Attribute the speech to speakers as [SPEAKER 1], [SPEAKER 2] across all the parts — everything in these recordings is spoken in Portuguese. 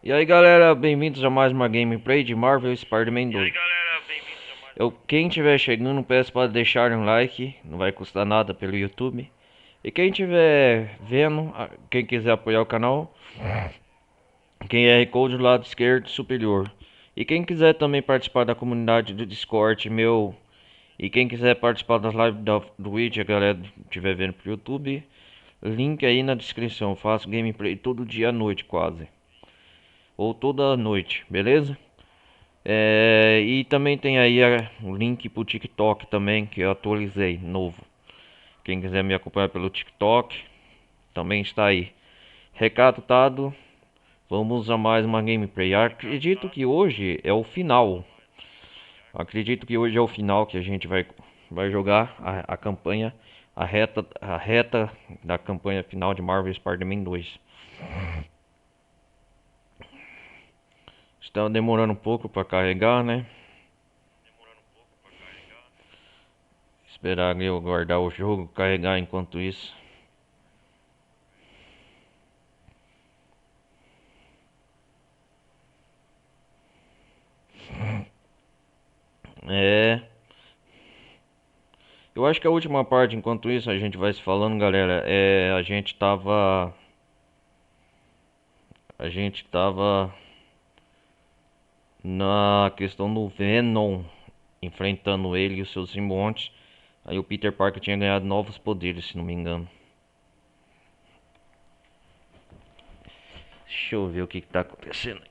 [SPEAKER 1] E aí galera, bem-vindos a mais uma gameplay de Marvel Spider-Man 2. Quem tiver chegando, peço para deixar um like, não vai custar nada pelo YouTube. E quem tiver vendo, quem quiser apoiar o canal, QR Code do lado esquerdo superior. E quem quiser também participar da comunidade do Discord meu, e quem quiser participar das lives do Twitch, a galera estiver vendo pro YouTube, link aí na descrição. Eu faço gameplay todo dia à noite quase, ou toda noite, beleza? E também tem aí o link pro TikTok também, que eu atualizei, novo. Quem quiser me acompanhar pelo TikTok, também está aí. Recado dado, vamos a mais uma gameplay. Acredito que hoje é o final. Acredito que hoje é o final que a gente vai jogar a campanha, a reta da campanha final de Marvel Spider-Man 2. Está demorando um pouco para carregar, né? Esperar eu guardar o jogo, carregar enquanto isso. Eu acho que a última parte, enquanto isso a gente vai se falando, galera, a gente tava na questão do Venom, enfrentando ele e os seus simbiontes. Aí o Peter Parker tinha ganhado novos poderes, se não me engano. Deixa eu ver o que tá acontecendo.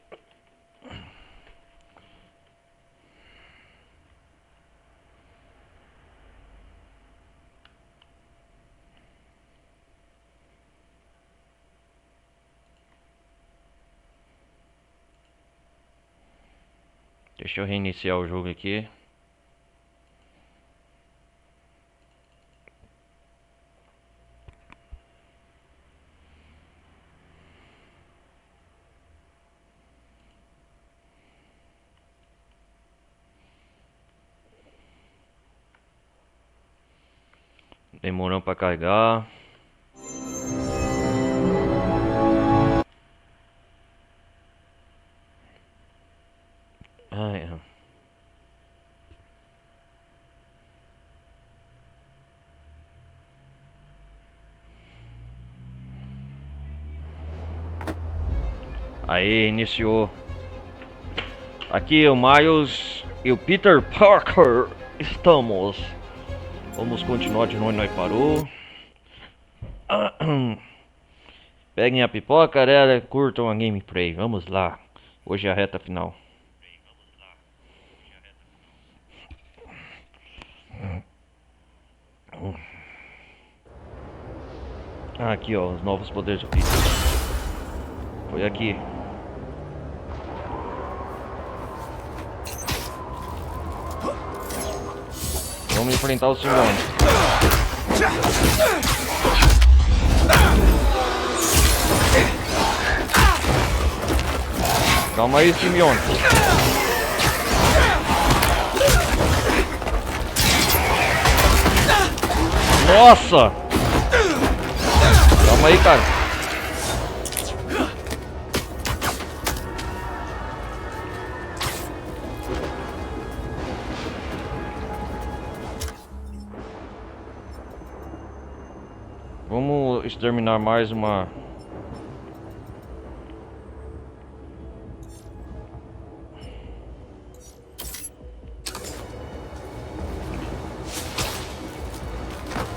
[SPEAKER 1] Deixa eu reiniciar o jogo aqui. Demorando pra carregar. Ai, aí, iniciou. Aqui o Miles e o Peter Parker estamos. Vamos continuar de onde nós parou. Peguem a pipoca, galera, curtam a gameplay. Vamos lá. Hoje é a reta final. Aqui ó, os novos poderes do Peter. Foi aqui. Vamos enfrentar o simbionte. Calma aí, simbionte. Nossa! Calma aí, cara. Vamos exterminar mais uma.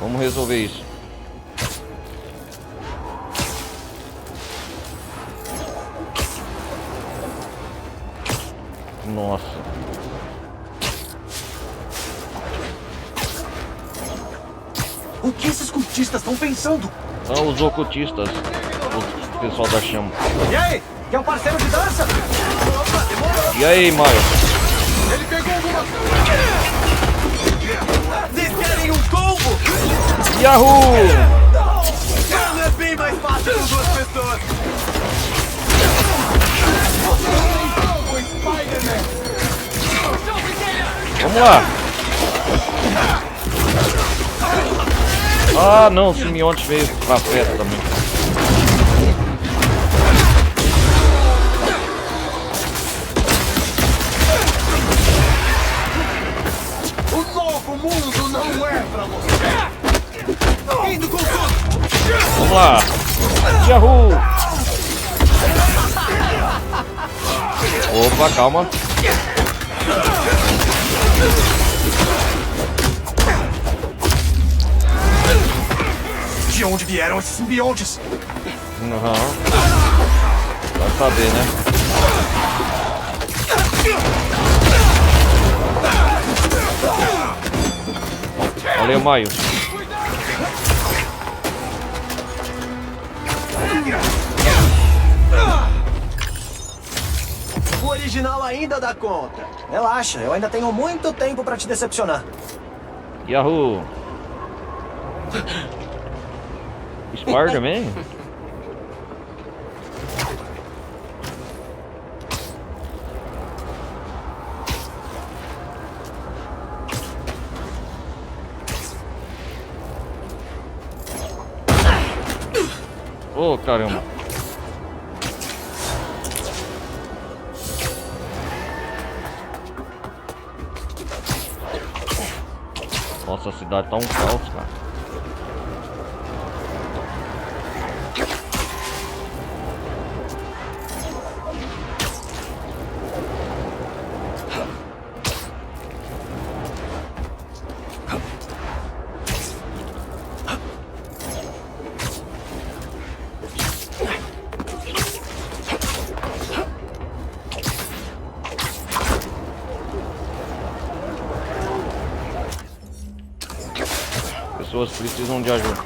[SPEAKER 1] Vamos resolver isso. Nossa.
[SPEAKER 2] O que esses cultistas estão pensando?
[SPEAKER 1] São os ocultistas, o pessoal da chama.
[SPEAKER 2] E aí? Quer um parceiro de dança?
[SPEAKER 1] E aí, Miles?
[SPEAKER 2] Ele pegou alguma coisa! Vocês querem um combo?
[SPEAKER 1] Yahoo!
[SPEAKER 2] Não é bem mais fácil com duas pessoas! O Spider-Man!
[SPEAKER 1] Vamos lá! Ah não, o simbionte veio pra festa também.
[SPEAKER 2] Indo com tudo!
[SPEAKER 1] Vamos lá! Yahoo! Opa, calma.
[SPEAKER 2] De onde vieram esses simbiontes?
[SPEAKER 1] Uhum. Vai saber, né? Valeu, Maio.
[SPEAKER 2] O original ainda dá conta. Relaxa, eu ainda tenho muito tempo pra te decepcionar.
[SPEAKER 1] Yahoo! Spider-Man? Oh, caramba. Nossa, a cidade tá um caos, cara. Pessoas precisam de ajuda.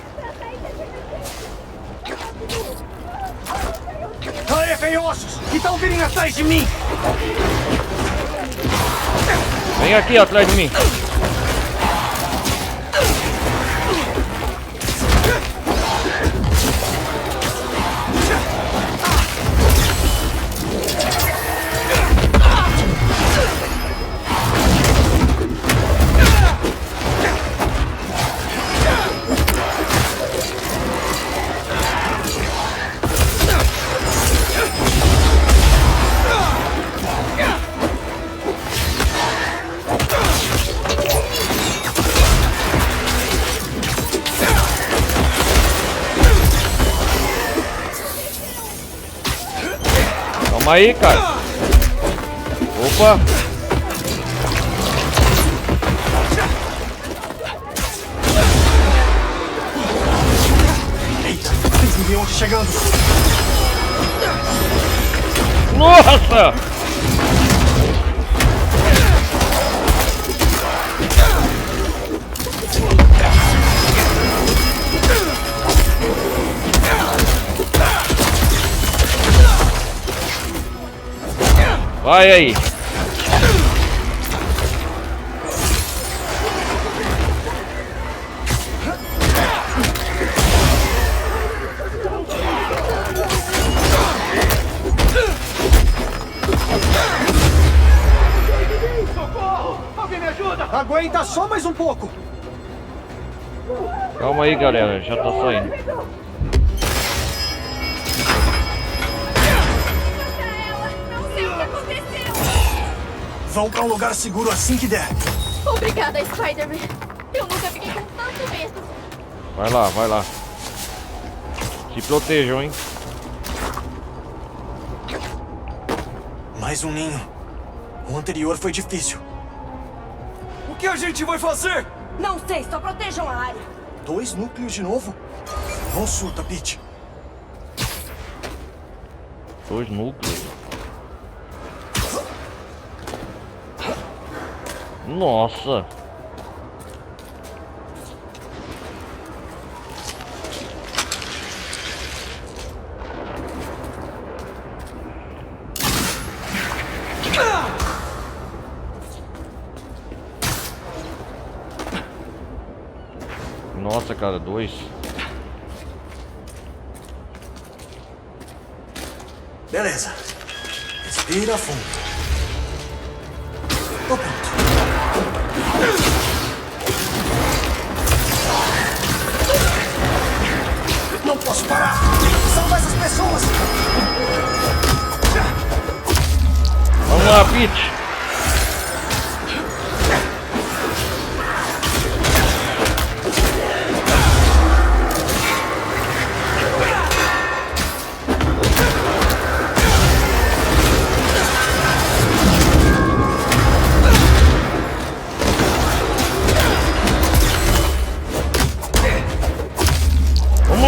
[SPEAKER 2] Aê, feiossos! Que tal virem atrás de mim?
[SPEAKER 1] Vem aqui atrás de mim. Calma aí, cara. Opa.
[SPEAKER 2] Eita, tem simbionte chegando.
[SPEAKER 1] Nossa! Vai aí.
[SPEAKER 2] Socorro! Alguém me ajuda! Aguenta só mais um pouco.
[SPEAKER 1] Calma aí, galera. Já tá saindo.
[SPEAKER 2] Vão pra um lugar seguro assim que der.
[SPEAKER 3] Obrigada, Spider-Man. Eu nunca fiquei com tanto medo.
[SPEAKER 1] Vai lá, vai lá. Se protejam, hein?
[SPEAKER 2] Mais um ninho. O anterior foi difícil. O que a gente vai fazer?
[SPEAKER 3] Não sei, só protejam a área.
[SPEAKER 2] 2 núcleos de novo? Não surta, Pete.
[SPEAKER 1] 2 núcleos. Nossa. Nossa, cara, 2.
[SPEAKER 2] Beleza. Respira fundo. Tô pronto. Não posso parar! Salva essas pessoas!
[SPEAKER 1] Vamos lá, Pete.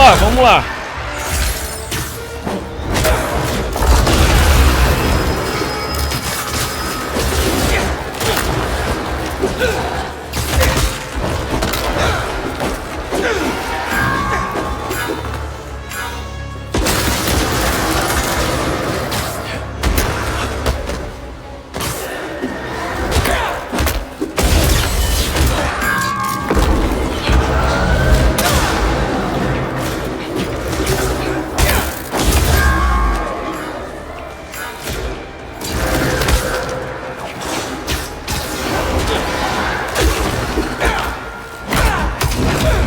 [SPEAKER 1] lá, vamos lá.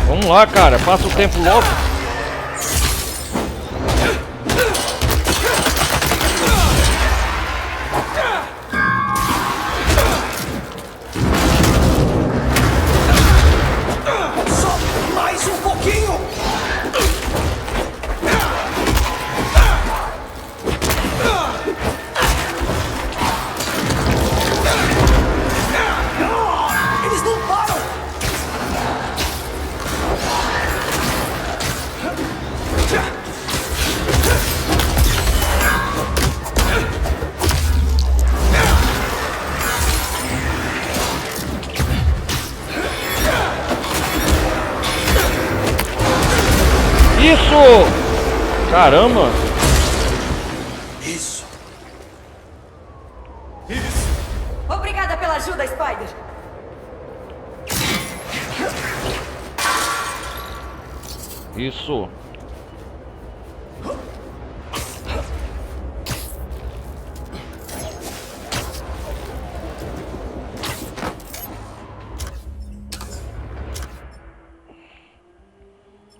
[SPEAKER 1] Vamos lá, cara, passa o tempo logo.
[SPEAKER 2] Só mais um pouquinho! Eles não param!
[SPEAKER 1] Isso! Caramba!
[SPEAKER 2] Isso.
[SPEAKER 4] Obrigada pela ajuda, Spider.
[SPEAKER 1] Isso!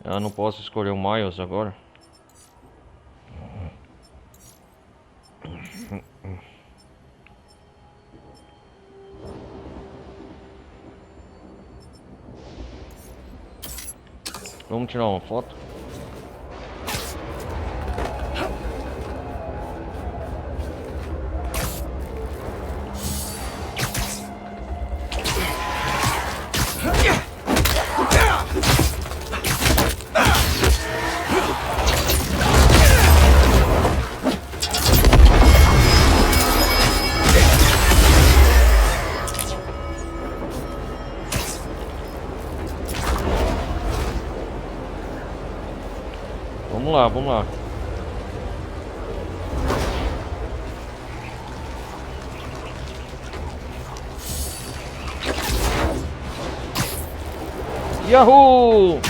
[SPEAKER 1] Eu não posso escolher o Miles agora. Vamos tirar uma foto. Vamos lá, vamos lá. Yahoo!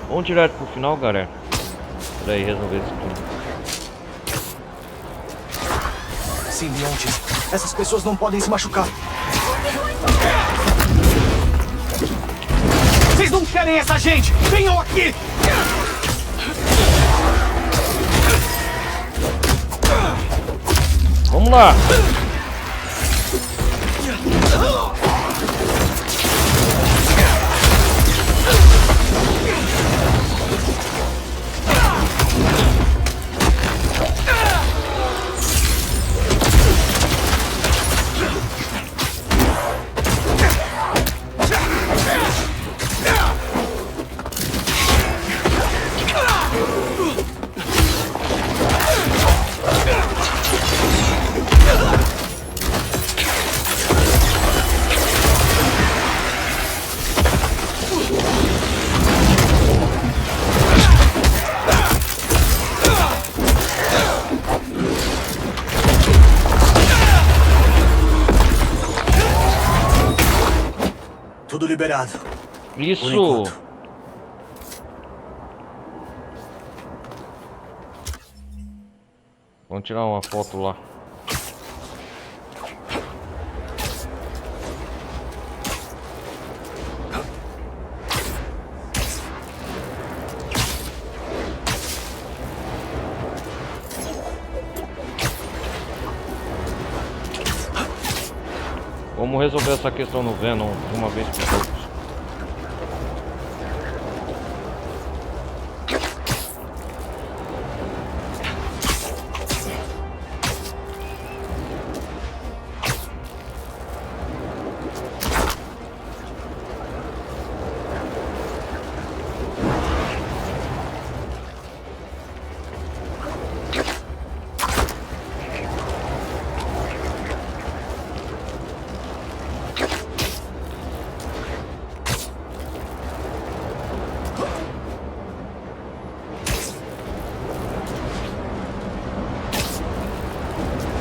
[SPEAKER 1] Vamos direto pro final, galera. Pra aí resolver isso tudo.
[SPEAKER 2] Simbiontes. Essas pessoas não podem se machucar. Vocês não querem essa gente! Venham aqui!
[SPEAKER 1] Vamos lá!
[SPEAKER 2] Tudo liberado. Por
[SPEAKER 1] Isso!
[SPEAKER 2] enquanto.
[SPEAKER 1] Vamos tirar uma foto lá. Vamos resolver essa questão no Venom de uma vez por todas.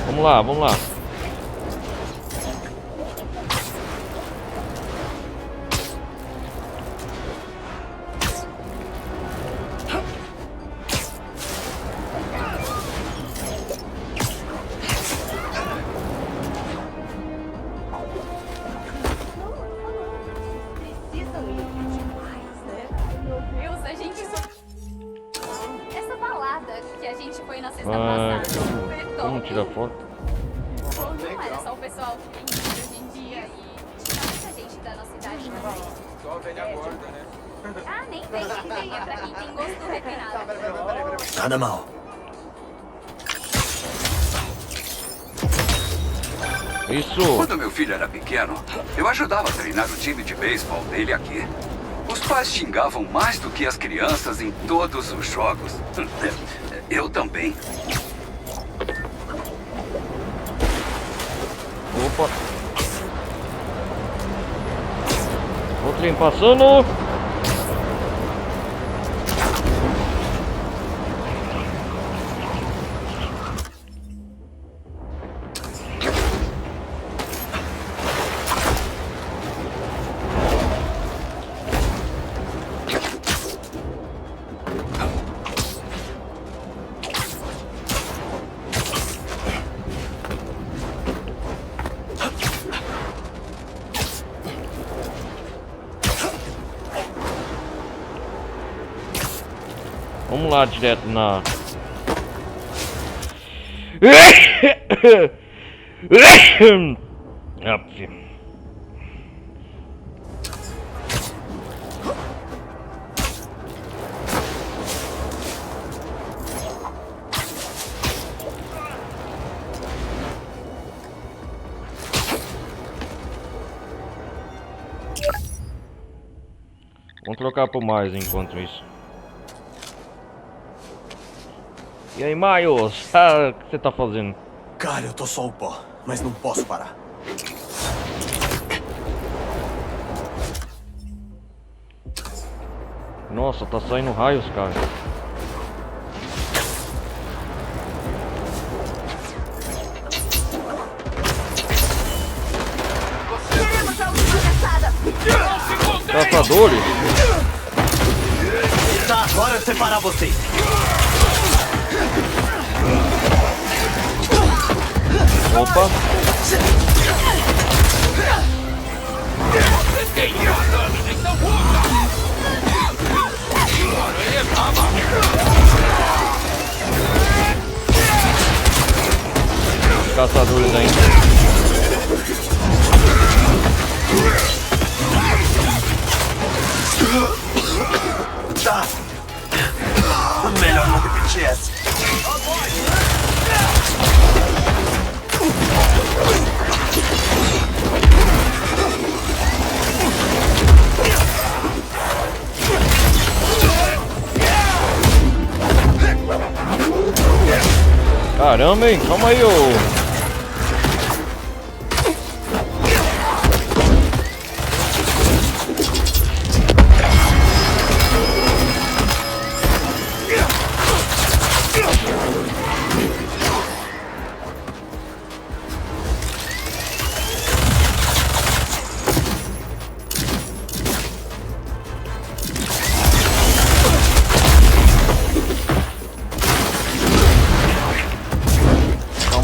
[SPEAKER 1] Vamos lá, vamos lá.
[SPEAKER 3] Precisam ir demais, né? Meu Deus, a gente só... Essa balada que a gente foi na sexta passada.
[SPEAKER 1] Vamos tirar foto?
[SPEAKER 3] Não era só o pessoal que tem dinheiro hoje em dia e tinha muita gente da nossa idade também.
[SPEAKER 5] Só a velha gorda, né?
[SPEAKER 3] Ah, nem vem, é pra quem tem gosto refinado.
[SPEAKER 2] Nada mal.
[SPEAKER 1] Isso!
[SPEAKER 6] Quando meu filho era pequeno, eu ajudava a treinar o time de beisebol dele aqui. Os pais xingavam mais do que as crianças em todos os jogos. Eu também.
[SPEAKER 1] Opa! Outro passando! Vamos lá direto na... Vamos trocar por mais enquanto isso. E aí, Miles? Ah, o que você tá fazendo?
[SPEAKER 2] Cara, eu tô só o pó, mas não posso parar.
[SPEAKER 1] Nossa, tá saindo raios, cara.
[SPEAKER 3] Queremos a última caçada!
[SPEAKER 1] Caçadores?
[SPEAKER 2] Tá, agora eu separar vocês.
[SPEAKER 1] Opa! Caçadores ainda.
[SPEAKER 2] Tá. Melhor não repetir essa.
[SPEAKER 1] Caramba, hein? Calma aí, ô.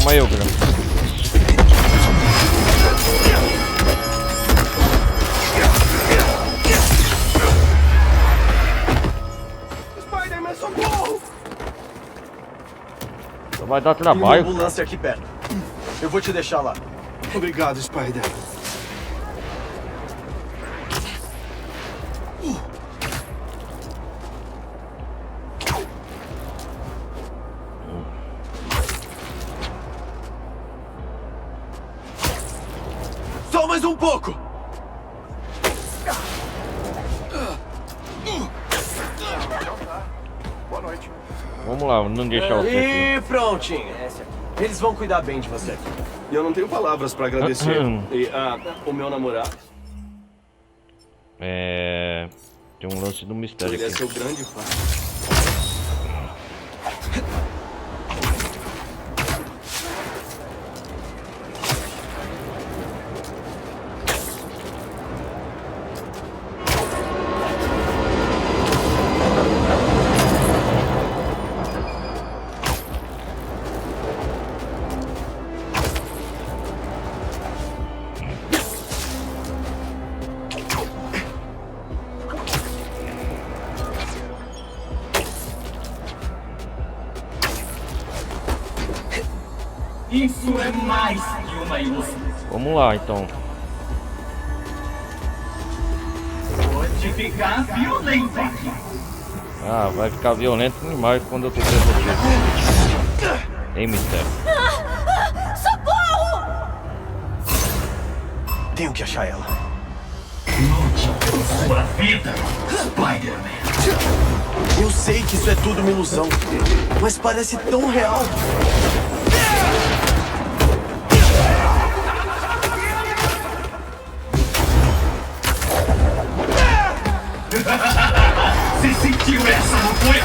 [SPEAKER 1] Calma aí, ô grão.
[SPEAKER 2] Spider-Man, socorro!
[SPEAKER 1] Só vai dar
[SPEAKER 2] Tem uma
[SPEAKER 1] trabalho.
[SPEAKER 2] ambulância aqui perto. Eu vou te deixar lá.
[SPEAKER 5] Obrigado, Spider.
[SPEAKER 2] Só mais um pouco!
[SPEAKER 5] Boa noite.
[SPEAKER 1] Vamos lá, não deixar você aqui.
[SPEAKER 2] E prontinho. Eles vão cuidar bem de você.
[SPEAKER 5] Eu não tenho palavras pra agradecer. E o meu namorado,
[SPEAKER 1] Tem um lance do mistério
[SPEAKER 5] ele é
[SPEAKER 1] aqui.
[SPEAKER 5] seu grande fã.
[SPEAKER 7] Isso é mais que uma ilusão.
[SPEAKER 1] Vamos lá, então.
[SPEAKER 7] Pode ficar violento aqui.
[SPEAKER 1] Ah, vai ficar violento demais quando eu tô preso aqui. Ei, mistério.
[SPEAKER 2] Tenho que achar ela.
[SPEAKER 7] Lute por sua vida, Spider-Man.
[SPEAKER 2] Eu sei que isso é tudo uma ilusão, mas parece tão real.
[SPEAKER 7] Você sentiu essa, não foi?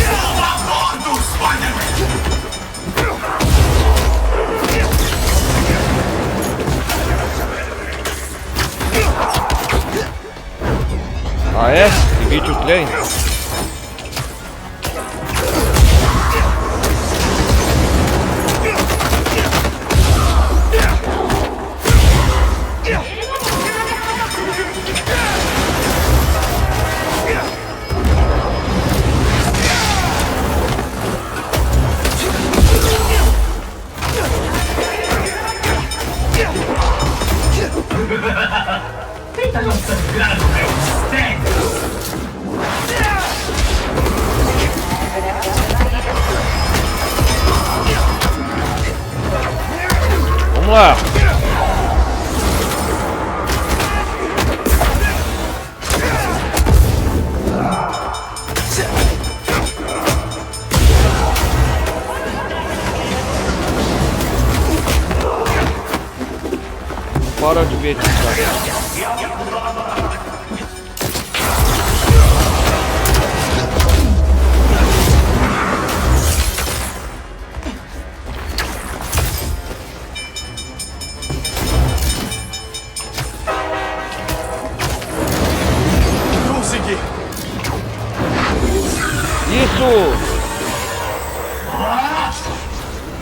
[SPEAKER 7] Toma bordo, Spider-Man!
[SPEAKER 1] Ah, é? Evite o trem?
[SPEAKER 7] Tenta não sangrar o meu mistério!
[SPEAKER 1] Vamos lá. Para de ver isso,
[SPEAKER 2] Consegui!
[SPEAKER 1] Isso!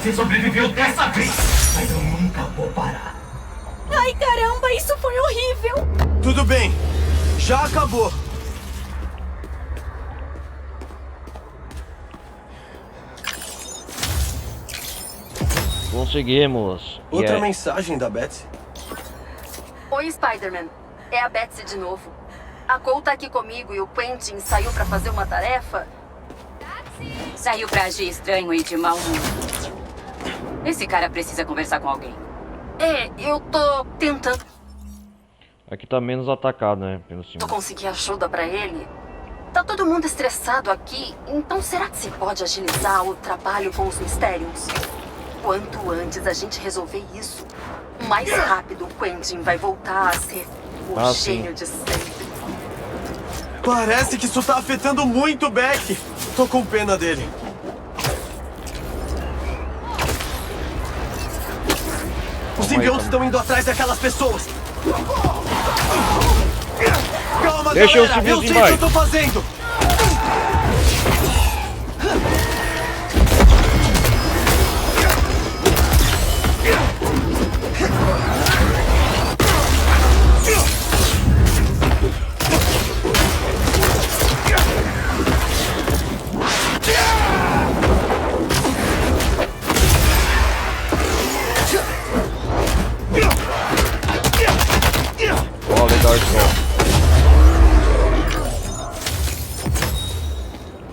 [SPEAKER 7] Você sobreviveu dessa vez, mas eu nunca vou parar.
[SPEAKER 4] Ai, caramba, isso foi horrível!
[SPEAKER 2] Tudo bem, já acabou.
[SPEAKER 1] Conseguimos.
[SPEAKER 2] Outra mensagem da Betsy.
[SPEAKER 4] Oi, Spider-Man. É a Betsy de novo. A Cole tá aqui comigo e o Quentin saiu pra fazer uma tarefa.
[SPEAKER 8] Saiu pra agir estranho e de mau humor. Esse cara precisa conversar com alguém.
[SPEAKER 4] Eu tô tentando
[SPEAKER 1] Aqui tá menos atacado, né? Pelo cima.
[SPEAKER 4] conseguir ajuda pra ele. Tá todo mundo estressado aqui, então será que você pode agilizar o trabalho com os mistérios? Quanto antes a gente resolver isso, mais rápido o Quentin vai voltar a ser o gênio de sempre.
[SPEAKER 2] Parece que isso tá afetando muito o Beck. Tô com pena dele. Os simbiontes estão indo atrás daquelas pessoas. Calma,
[SPEAKER 1] Deixa
[SPEAKER 2] galera.
[SPEAKER 1] eu subir
[SPEAKER 2] Eu
[SPEAKER 1] os
[SPEAKER 2] sei o que eu
[SPEAKER 1] embaixo.
[SPEAKER 2] tô fazendo.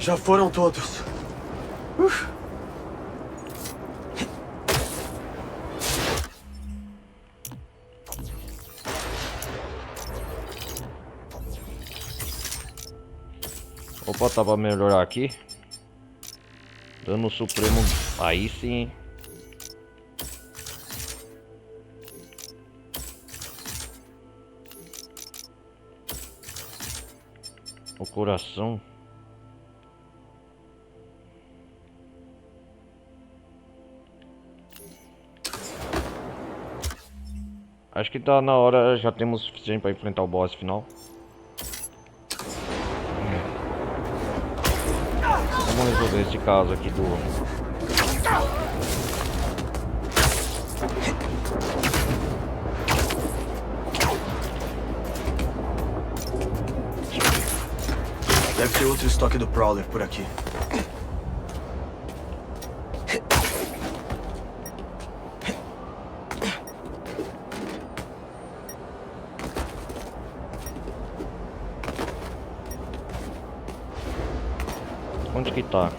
[SPEAKER 2] Já foram todos.
[SPEAKER 1] Opa, tá pra melhorar aqui. Dano supremo. Aí sim. O coração. Acho que tá na hora, já temos o suficiente para enfrentar o boss final. Vamos resolver esse caso aqui do...
[SPEAKER 2] Deve ter outro estoque do Prowler por aqui.
[SPEAKER 1] Onde que tá?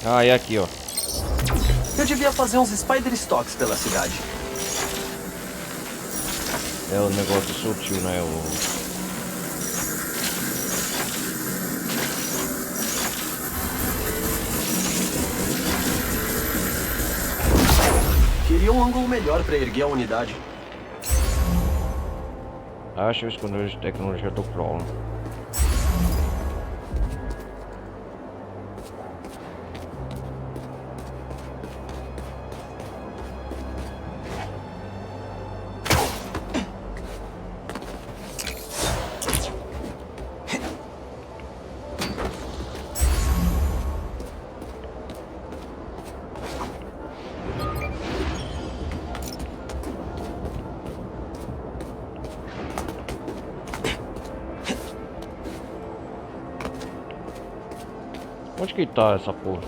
[SPEAKER 1] Ah, é aqui, ó.
[SPEAKER 2] Eu devia fazer uns Spider Stocks pela cidade.
[SPEAKER 1] É o negócio sutil, né?
[SPEAKER 2] Queria um ângulo melhor para erguer a unidade.
[SPEAKER 1] Acho o esconderijo de tecnologia do Crawl. Onde que tá essa porra?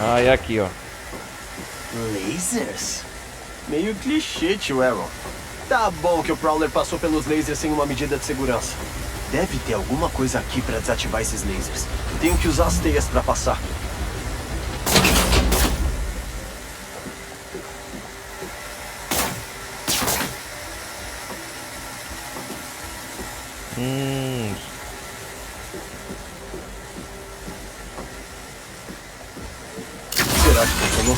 [SPEAKER 1] Ah, é aqui, ó.
[SPEAKER 2] Lasers? Meio clichê, tio Aaron. Tá bom que o Prowler passou pelos lasers sem uma medida de segurança. Deve ter alguma coisa aqui pra desativar esses lasers. Tenho que usar as teias pra passar. Será que funcionou?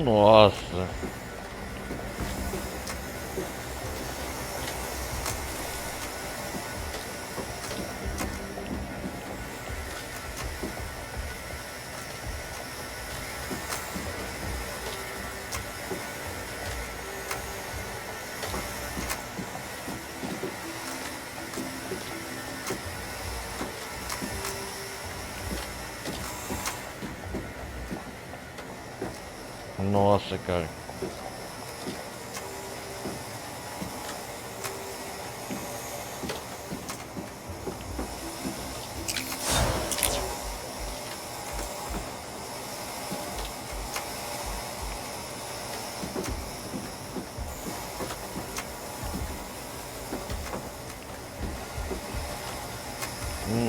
[SPEAKER 1] Nossa. Nossa, cara.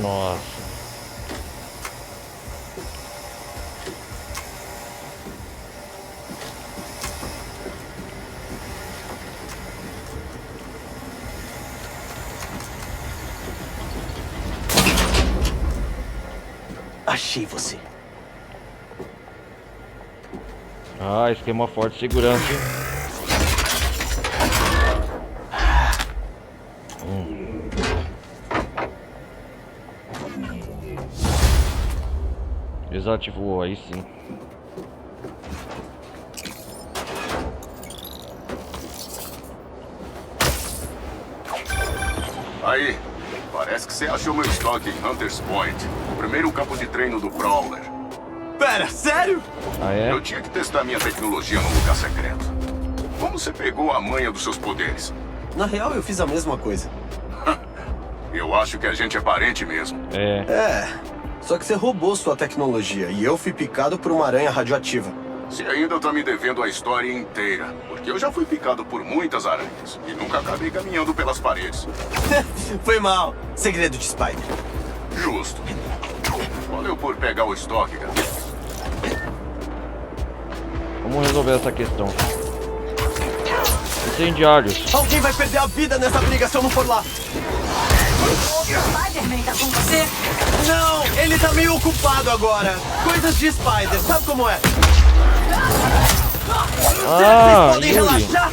[SPEAKER 1] Nossa.
[SPEAKER 2] Achei você.
[SPEAKER 1] Ah, esquema forte de segurança, hein? Desativou, aí sim.
[SPEAKER 9] Aí, parece que você achou meu estoque em Hunter's Point, o primeiro campo de treino do Prowler.
[SPEAKER 2] Pera, sério?
[SPEAKER 1] Ah, é?
[SPEAKER 9] Eu tinha que testar minha tecnologia num lugar secreto. Como você pegou a manha dos seus poderes?
[SPEAKER 2] Na real, eu fiz a mesma coisa.
[SPEAKER 9] Eu acho que a gente é parente mesmo.
[SPEAKER 2] É, só que você roubou sua tecnologia e eu fui picado por uma aranha radioativa.
[SPEAKER 9] Você ainda tá me devendo a história inteira, porque eu já fui picado por muitas aranhas e nunca acabei caminhando pelas paredes.
[SPEAKER 2] Foi mal. Segredo de Spider.
[SPEAKER 9] Justo. Valeu por pegar o estoque, cara.
[SPEAKER 1] Vamos resolver essa questão. Incendiários.
[SPEAKER 2] Alguém vai perder a vida nessa briga se eu não for lá.
[SPEAKER 8] Spider-Man tá com você?
[SPEAKER 2] Não, ele tá meio ocupado agora. Coisas de Spider, sabe como é?
[SPEAKER 1] Ah,
[SPEAKER 2] Vocês podem
[SPEAKER 1] Yuri.
[SPEAKER 2] relaxar?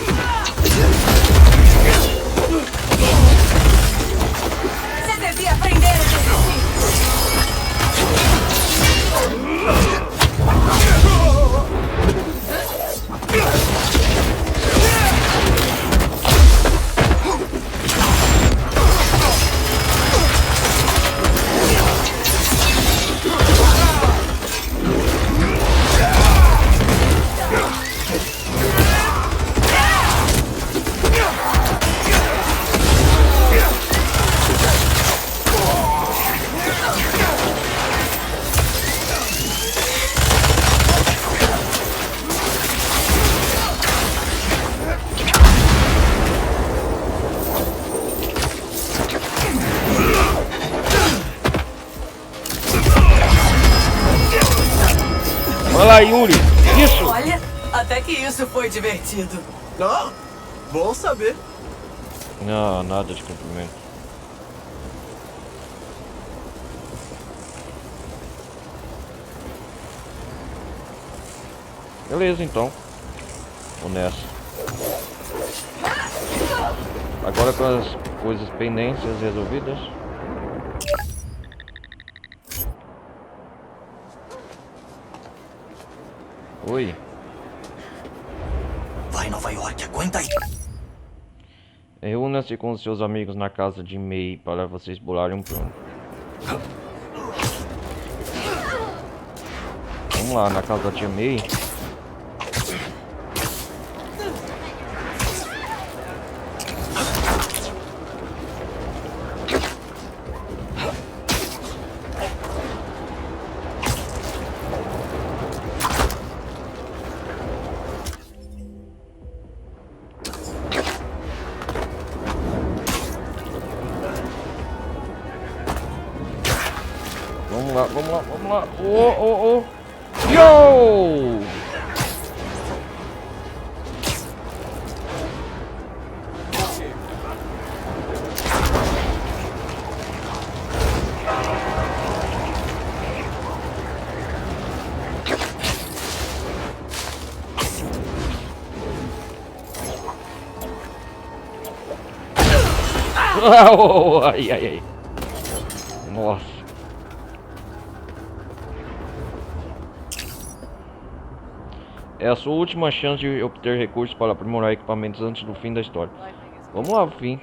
[SPEAKER 8] Você devia aprender a desistir.
[SPEAKER 1] Vai lá, Yuri. Isso.
[SPEAKER 8] Olha, até que isso foi divertido.
[SPEAKER 2] Não, bom saber.
[SPEAKER 1] Não, nada de cumprimento. Beleza, então. Vou nessa. Agora com as coisas pendências resolvidas. Oi.
[SPEAKER 7] Vai, Nova York, aguenta aí.
[SPEAKER 1] Reúna-se com seus amigos na casa de May para vocês bolarem um plano. Vamos lá, na casa da tia May. Vamos lá, vamos lá. Oh. Yo! Ai. Nossa. É a sua última chance de obter recursos para aprimorar equipamentos antes do fim da história. Vamos lá, fim.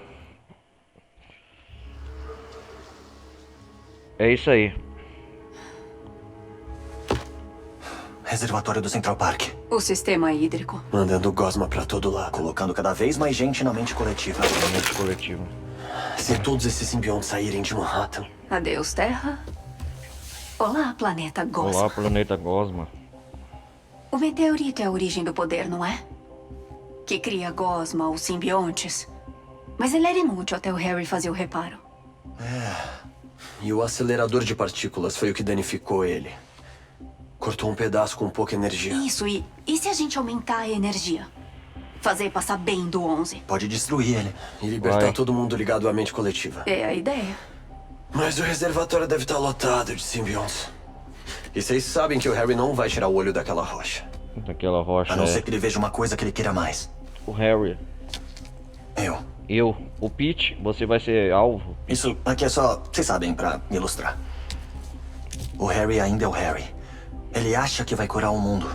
[SPEAKER 1] É isso aí.
[SPEAKER 7] Reservatório do Central Park.
[SPEAKER 4] O sistema hídrico.
[SPEAKER 2] Mandando gosma pra todo lado.
[SPEAKER 7] Colocando cada vez mais gente na mente coletiva.
[SPEAKER 1] Mente coletiva.
[SPEAKER 2] Se todos esses simbiontes saírem de Manhattan.
[SPEAKER 4] Adeus, Terra. Olá, planeta Gosma.
[SPEAKER 1] Olá, planeta Gosma.
[SPEAKER 4] O meteorito é a origem do poder, não é? Que cria Gosma, os simbiontes. Mas ele era inútil até o Harry fazer o reparo.
[SPEAKER 2] E o acelerador de partículas foi o que danificou ele. Cortou um pedaço com pouca energia.
[SPEAKER 4] Isso, e se a gente aumentar a energia? Fazer passar bem do 11.
[SPEAKER 7] Pode destruir ele.
[SPEAKER 2] E libertar
[SPEAKER 1] Vai.
[SPEAKER 2] todo mundo ligado à mente coletiva.
[SPEAKER 4] É a ideia.
[SPEAKER 2] Mas o reservatório deve estar lotado de simbiontes. E vocês sabem que o Harry não vai tirar o olho daquela rocha.
[SPEAKER 1] Daquela rocha.
[SPEAKER 2] A não ser que ele veja uma coisa que ele queira mais.
[SPEAKER 1] O Harry.
[SPEAKER 2] Eu.
[SPEAKER 1] O Pete, você vai ser alvo.
[SPEAKER 2] Isso aqui é só, vocês sabem, pra ilustrar. O Harry ainda é o Harry. Ele acha que vai curar o mundo.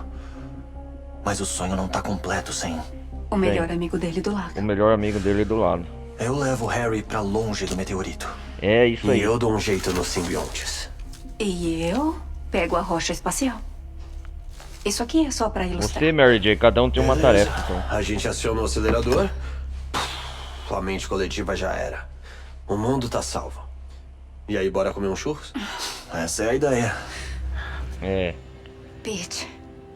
[SPEAKER 2] Mas o sonho não tá completo sem...
[SPEAKER 4] O melhor amigo dele do lado.
[SPEAKER 1] O melhor amigo dele do lado.
[SPEAKER 2] Eu levo o Harry pra longe do meteorito.
[SPEAKER 1] É isso aí.
[SPEAKER 2] E eu dou um jeito nos simbiontes.
[SPEAKER 4] E eu pego a rocha espacial. Isso aqui é só pra ilustrar.
[SPEAKER 1] Você, Mary Jane, cada um tem uma tarefa, então.
[SPEAKER 2] A gente aciona o acelerador. A mente coletiva já era. O mundo tá salvo. E aí, bora comer um churros? Essa é a ideia.
[SPEAKER 1] É.
[SPEAKER 4] Pete,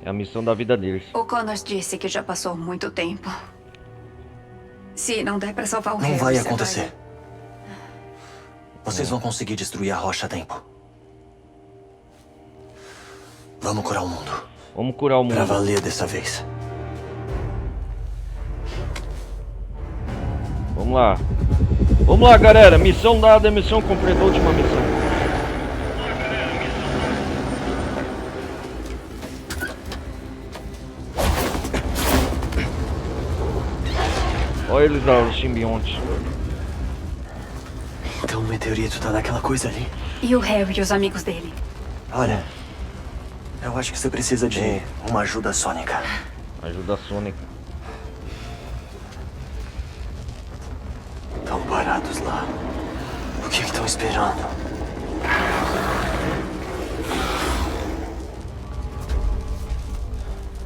[SPEAKER 1] É a missão da vida deles.
[SPEAKER 4] o Connors disse que já passou muito tempo. Se não der pra salvar o
[SPEAKER 2] Não
[SPEAKER 4] Harry,
[SPEAKER 2] vai
[SPEAKER 4] você
[SPEAKER 2] acontecer. Vocês vão conseguir destruir a rocha a tempo. Vamos curar o mundo.
[SPEAKER 1] Vamos curar o mundo.
[SPEAKER 2] Pra valer dessa vez.
[SPEAKER 1] Vamos lá. Vamos lá, galera. Missão dada, missão completa, última missão. Olha eles lá, os simbiontes.
[SPEAKER 2] Então o meteorito tá naquela coisa ali.
[SPEAKER 4] E o Harry e os amigos dele?
[SPEAKER 2] Olha, eu acho que você precisa de uma ajuda sônica.
[SPEAKER 1] Ajuda sônica.
[SPEAKER 2] Estão parados lá. O que estão esperando?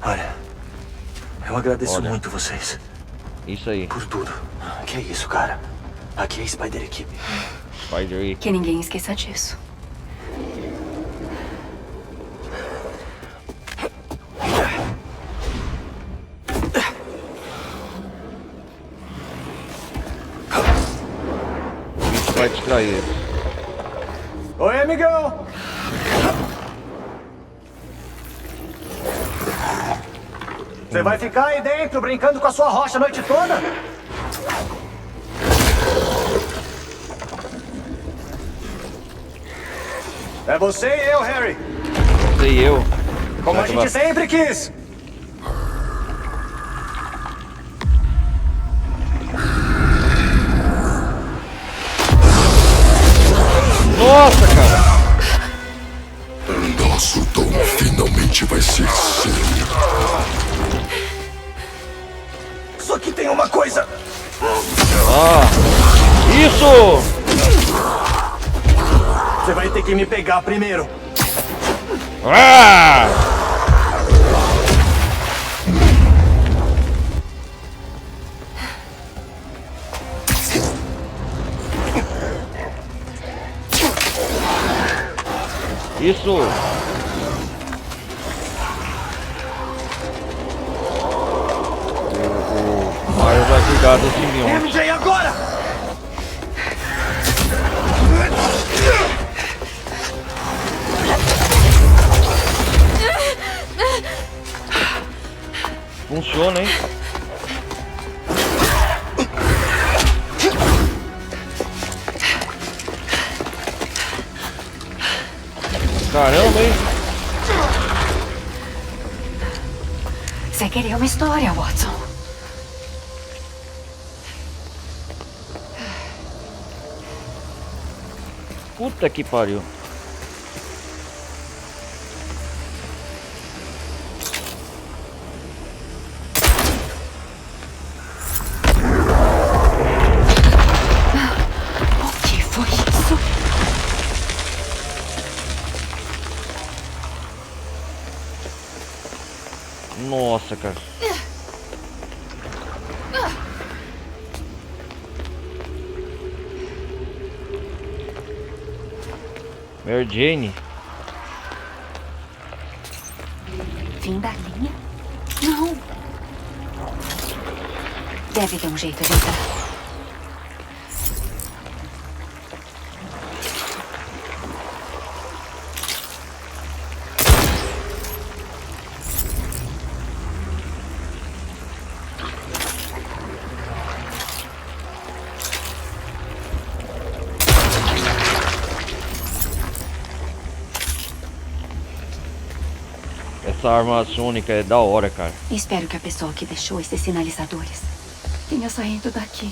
[SPEAKER 2] Olha, eu agradeço muito vocês.
[SPEAKER 1] Isso aí.
[SPEAKER 2] Por tudo. Que é isso, cara? Aqui é Spider Equipe.
[SPEAKER 1] Spider.
[SPEAKER 4] Que ninguém esqueça disso.
[SPEAKER 1] Isso vai distrair eles.
[SPEAKER 2] Oi, amigão! Você vai ficar aí dentro brincando com a sua rocha a noite toda? É você e eu, Harry.
[SPEAKER 1] Você e eu.
[SPEAKER 2] Como a gente sempre quis.
[SPEAKER 1] Nossa, cara.
[SPEAKER 9] Nosso dom finalmente vai ser sério.
[SPEAKER 2] Só que tem uma coisa.
[SPEAKER 1] Isso!
[SPEAKER 2] Você vai ter que me pegar primeiro.
[SPEAKER 1] Ah! Isso! O Mario vai cuidar do simbionte.
[SPEAKER 2] MJ, agora!
[SPEAKER 1] Funciona, hein? Caramba, hein?
[SPEAKER 4] Você queria uma história, Watson.
[SPEAKER 1] Puta que pariu.
[SPEAKER 4] O que foi isso?
[SPEAKER 1] Nossa, cara. Mary Jane.
[SPEAKER 4] Fim da linha? Não. Deve ter um jeito de entrar.
[SPEAKER 1] essa arma sônica é da hora, cara.
[SPEAKER 4] Espero que a pessoa que deixou esses sinalizadores tenha saído daqui.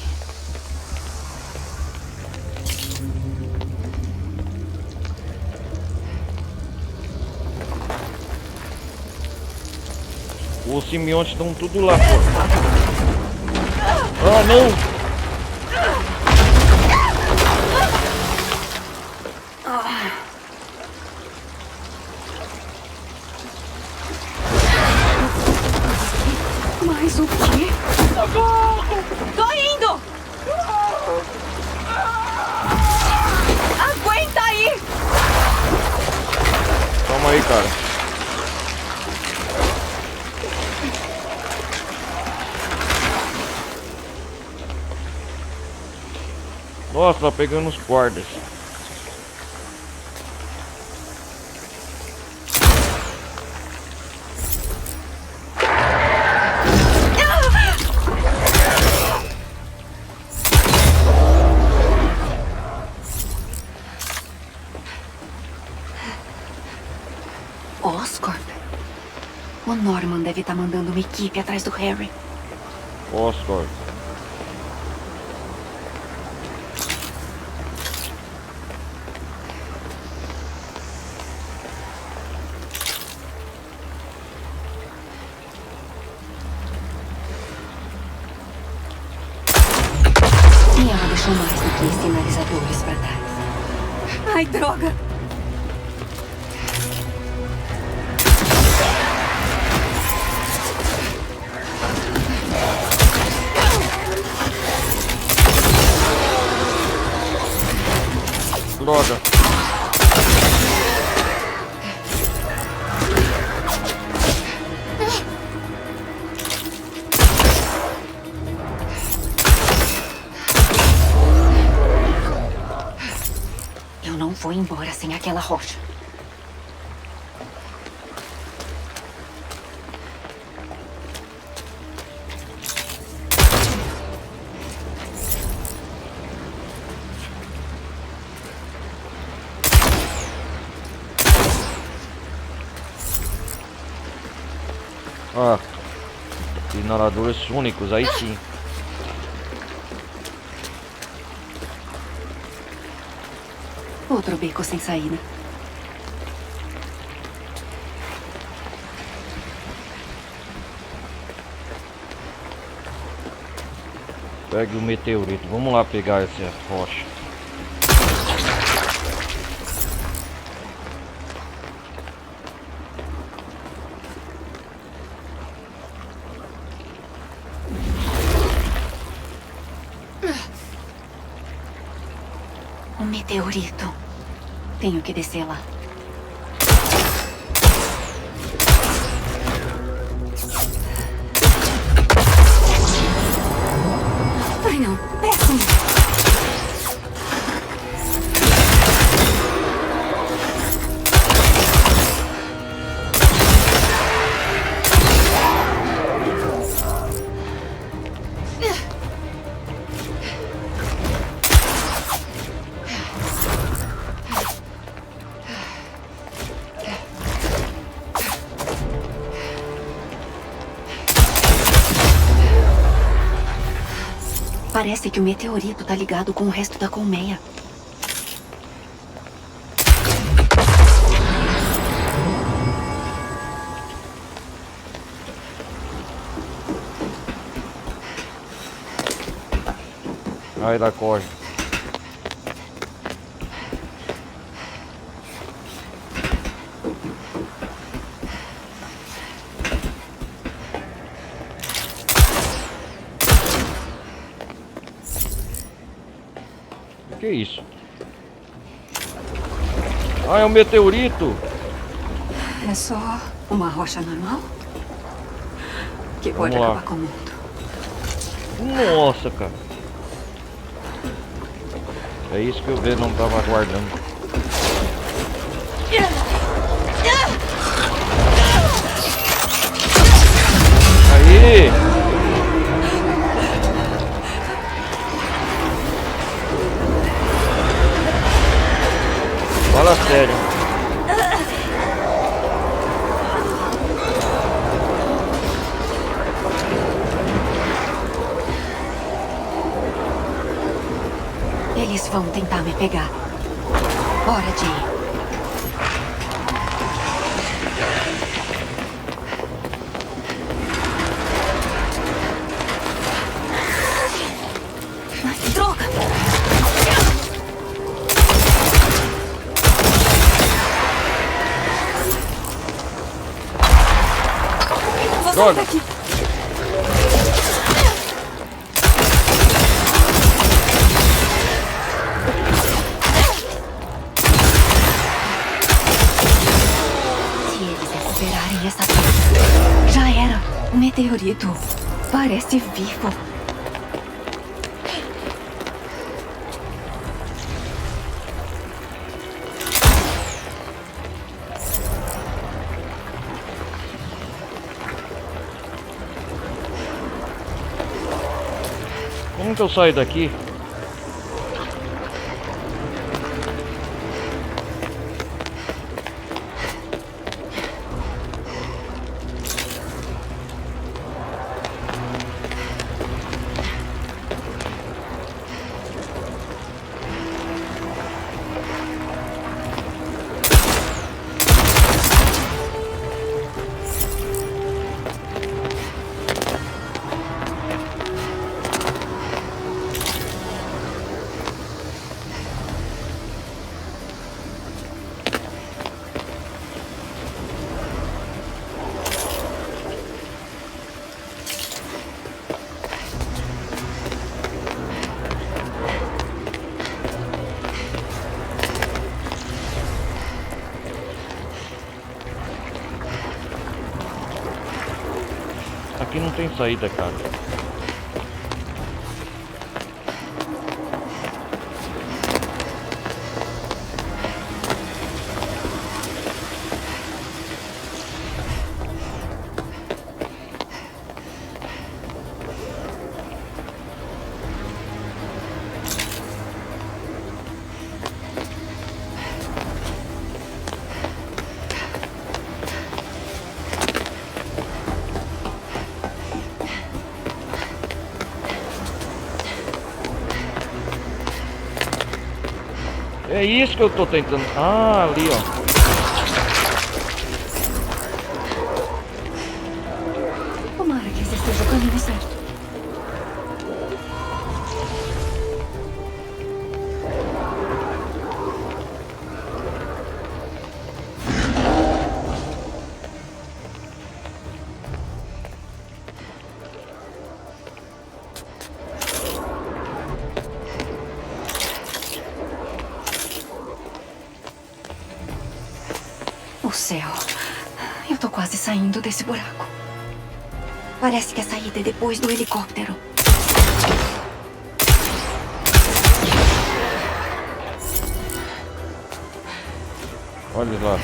[SPEAKER 1] Os simbiontes estão tudo lá fora. Ah, não!
[SPEAKER 4] Mas o quê? Tô indo! Aguenta aí!
[SPEAKER 1] Calma aí, cara. Nossa, tá pegando os guardas.
[SPEAKER 4] Oscorp. O Norman deve estar mandando uma equipe atrás do Harry.
[SPEAKER 1] Oscorp.
[SPEAKER 4] E ela deixou mais do que sinalizadores pra trás. Ai, droga!
[SPEAKER 1] Droga.
[SPEAKER 4] Eu não vou embora sem aquela rocha.
[SPEAKER 1] Ah, inaladores únicos, aí sim.
[SPEAKER 4] Outro beco sem saída.
[SPEAKER 1] Pegue o meteorito. Vamos lá pegar essa rocha.
[SPEAKER 4] Um meteorito. Tenho que descer lá. Ai, não. Péssimo. Parece que o meteorito tá ligado com o resto da colmeia.
[SPEAKER 1] Aí da corda. Que isso? Ah, é um meteorito.
[SPEAKER 4] É só uma rocha normal? Que pode
[SPEAKER 1] Vamos lá.
[SPEAKER 4] acabar com o mundo.
[SPEAKER 1] Nossa, cara. É isso que o V não tava aguardando. Aí! Fala sério.
[SPEAKER 4] Eles vão tentar me pegar. Hora de ir. Ai, droga! Vou sair daqui. Essa coisa já era. O meteorito parece vivo.
[SPEAKER 1] Como que eu saio daqui? Aqui não tem saída, cara. É isso que eu tô tentando. Ah, ali, ó.
[SPEAKER 4] Tomara que esse esteja o caminho certo. O céu. Eu tô quase saindo desse buraco. Parece que a saída é depois do helicóptero.
[SPEAKER 1] Olha lá.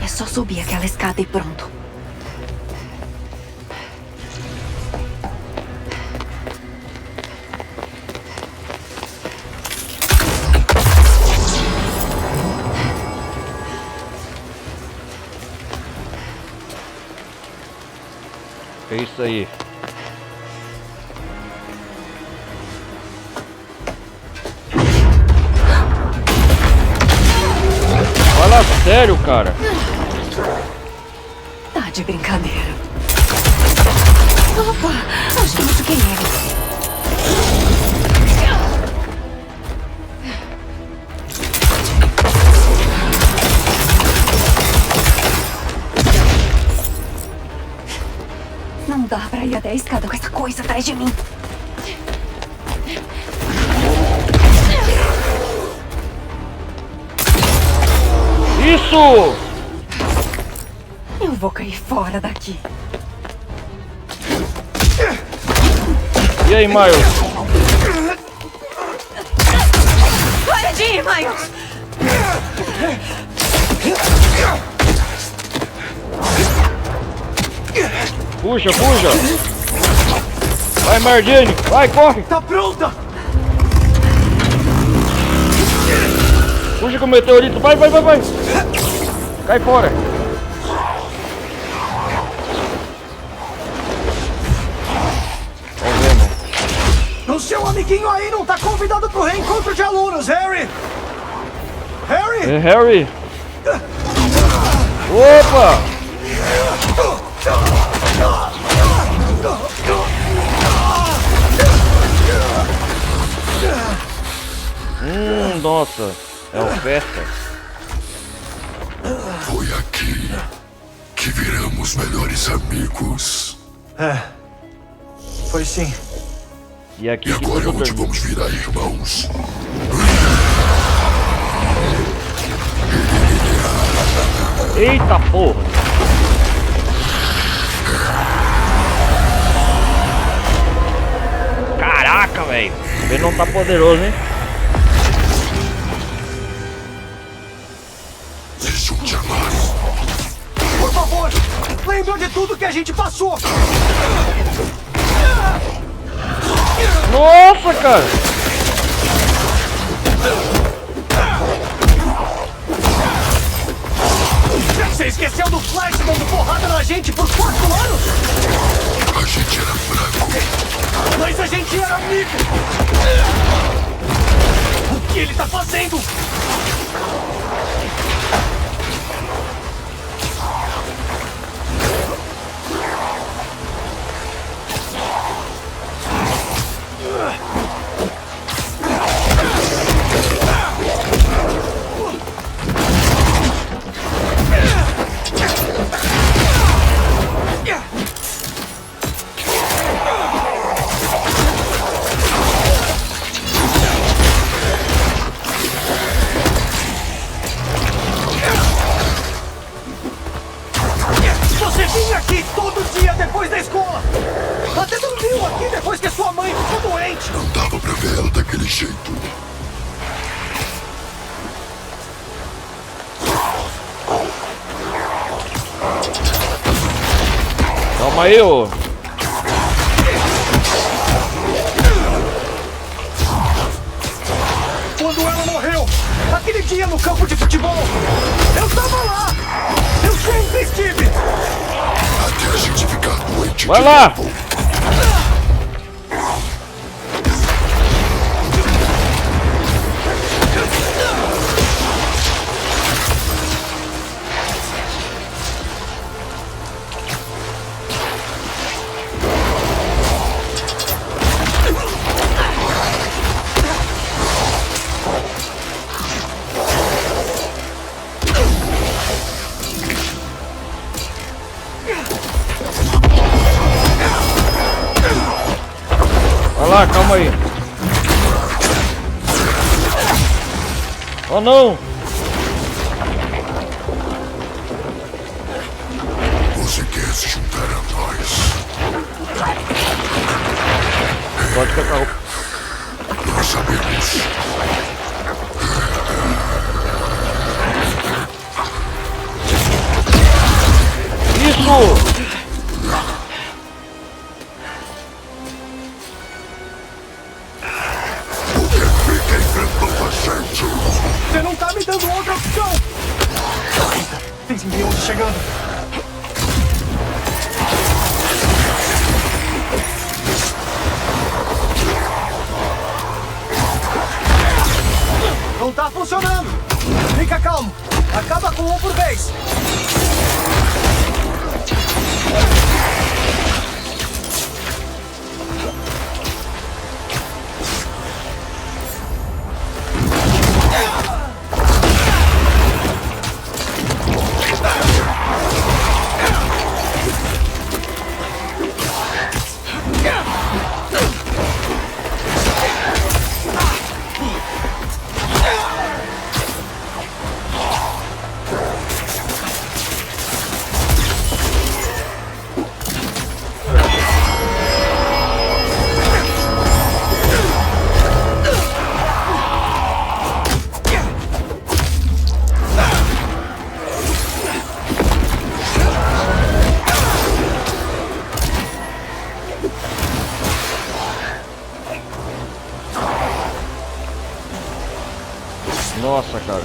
[SPEAKER 4] É só subir aquela escada e pronto.
[SPEAKER 1] É isso aí. Fala sério, cara.
[SPEAKER 4] Tá de brincadeira. Opa, acho que machuquei ele. Não Não dá pra ir até a escada com essa coisa atrás de mim.
[SPEAKER 1] Isso!
[SPEAKER 4] Eu vou cair fora daqui.
[SPEAKER 1] E aí, Miles?
[SPEAKER 4] Para de ir, Miles!
[SPEAKER 1] Puxa, puxa! Vai, Mardini! Vai, corre!
[SPEAKER 2] Tá pronta!
[SPEAKER 1] Puxa com o meteorito! Vai, vai, vai, vai! Cai fora!
[SPEAKER 2] O seu amiguinho aí não tá convidado pro reencontro de alunos, Harry! Harry!
[SPEAKER 1] É Harry! Opa! Nossa! É uma festa!
[SPEAKER 9] Foi aqui que viramos melhores amigos.
[SPEAKER 2] É. Foi sim.
[SPEAKER 1] E aqui
[SPEAKER 9] E
[SPEAKER 1] que
[SPEAKER 9] agora
[SPEAKER 1] tudo
[SPEAKER 9] onde
[SPEAKER 1] termina.
[SPEAKER 9] vamos virar irmãos?
[SPEAKER 1] Eita porra! Caraca, velho! Ele não tá poderoso, hein?
[SPEAKER 9] Se junte a nós.
[SPEAKER 2] Por favor, lembra de tudo que a gente passou!
[SPEAKER 1] Nossa, cara!
[SPEAKER 2] Você esqueceu do Flash dando porrada na gente por 4 anos?
[SPEAKER 9] A gente era fraco.
[SPEAKER 2] Mas a gente era amigo! O que ele tá fazendo? Você vinha aqui todo dia depois da escola! Até dormiu aqui depois que sua mãe ficou doente!
[SPEAKER 9] Não dava pra ver ela daquele jeito.
[SPEAKER 1] Calma aí, ô!
[SPEAKER 2] Quando ela morreu, aquele dia no campo de futebol, eu tava lá! Eu sempre estive!
[SPEAKER 9] Até a gente ficar doente.
[SPEAKER 1] Vai
[SPEAKER 9] de
[SPEAKER 1] lá!
[SPEAKER 9] novo.
[SPEAKER 1] Vai lá, calma aí. Oh não!
[SPEAKER 9] Você quer se juntar a nós?
[SPEAKER 1] Pode ficar o...
[SPEAKER 9] Nós sabemos.
[SPEAKER 1] Isso!
[SPEAKER 9] Fica enfrentando a gente.
[SPEAKER 2] Você não tá me dando outra opção! Tem simbionte chegando! Não tá funcionando! Fica calmo! Acaba com um por vez!
[SPEAKER 1] Nossa, cara.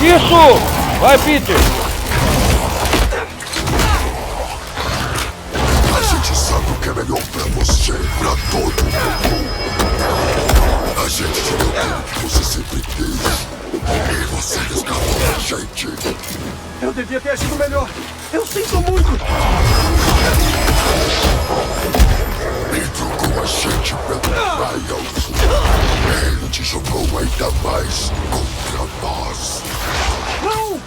[SPEAKER 1] Isso! Vai, Peter!
[SPEAKER 9] A gente sabe o que é melhor pra você, pra todo mundo. A gente te deu tudo que você sempre quis. E você escapou da gente.
[SPEAKER 2] Eu devia ter agido melhor. Eu sinto muito.
[SPEAKER 9] E trocou a gente pelo Miles. Ele te jogou ainda mais contra nós.
[SPEAKER 2] Não!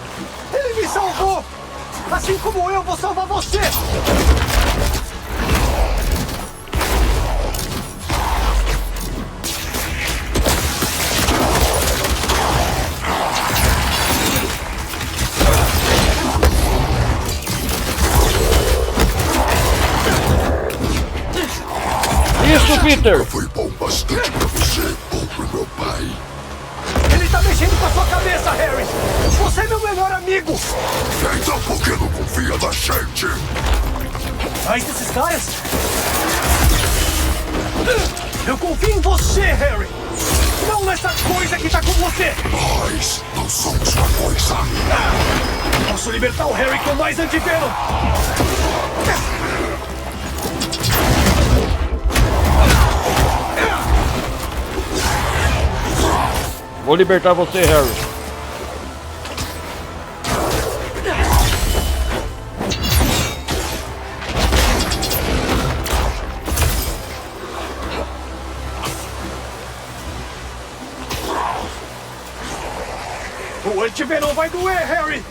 [SPEAKER 2] Ele me salvou! Assim como eu vou salvar você!
[SPEAKER 1] Isso, Peter!
[SPEAKER 9] Foi bom bastante pra você ou pro meu pai.
[SPEAKER 2] Ele tá mexendo com a sua cabeça, Harry! Você é meu melhor amigo!
[SPEAKER 9] Então por que não confia na gente?
[SPEAKER 2] Mais desses caras? Eu confio em você, Harry! Não nessa coisa que tá com você!
[SPEAKER 9] Nós não somos uma coisa.
[SPEAKER 2] Posso libertar o Harry com mais antivenom!
[SPEAKER 1] Vou libertar você, Harry.
[SPEAKER 2] O antivenom vai doer, Harry!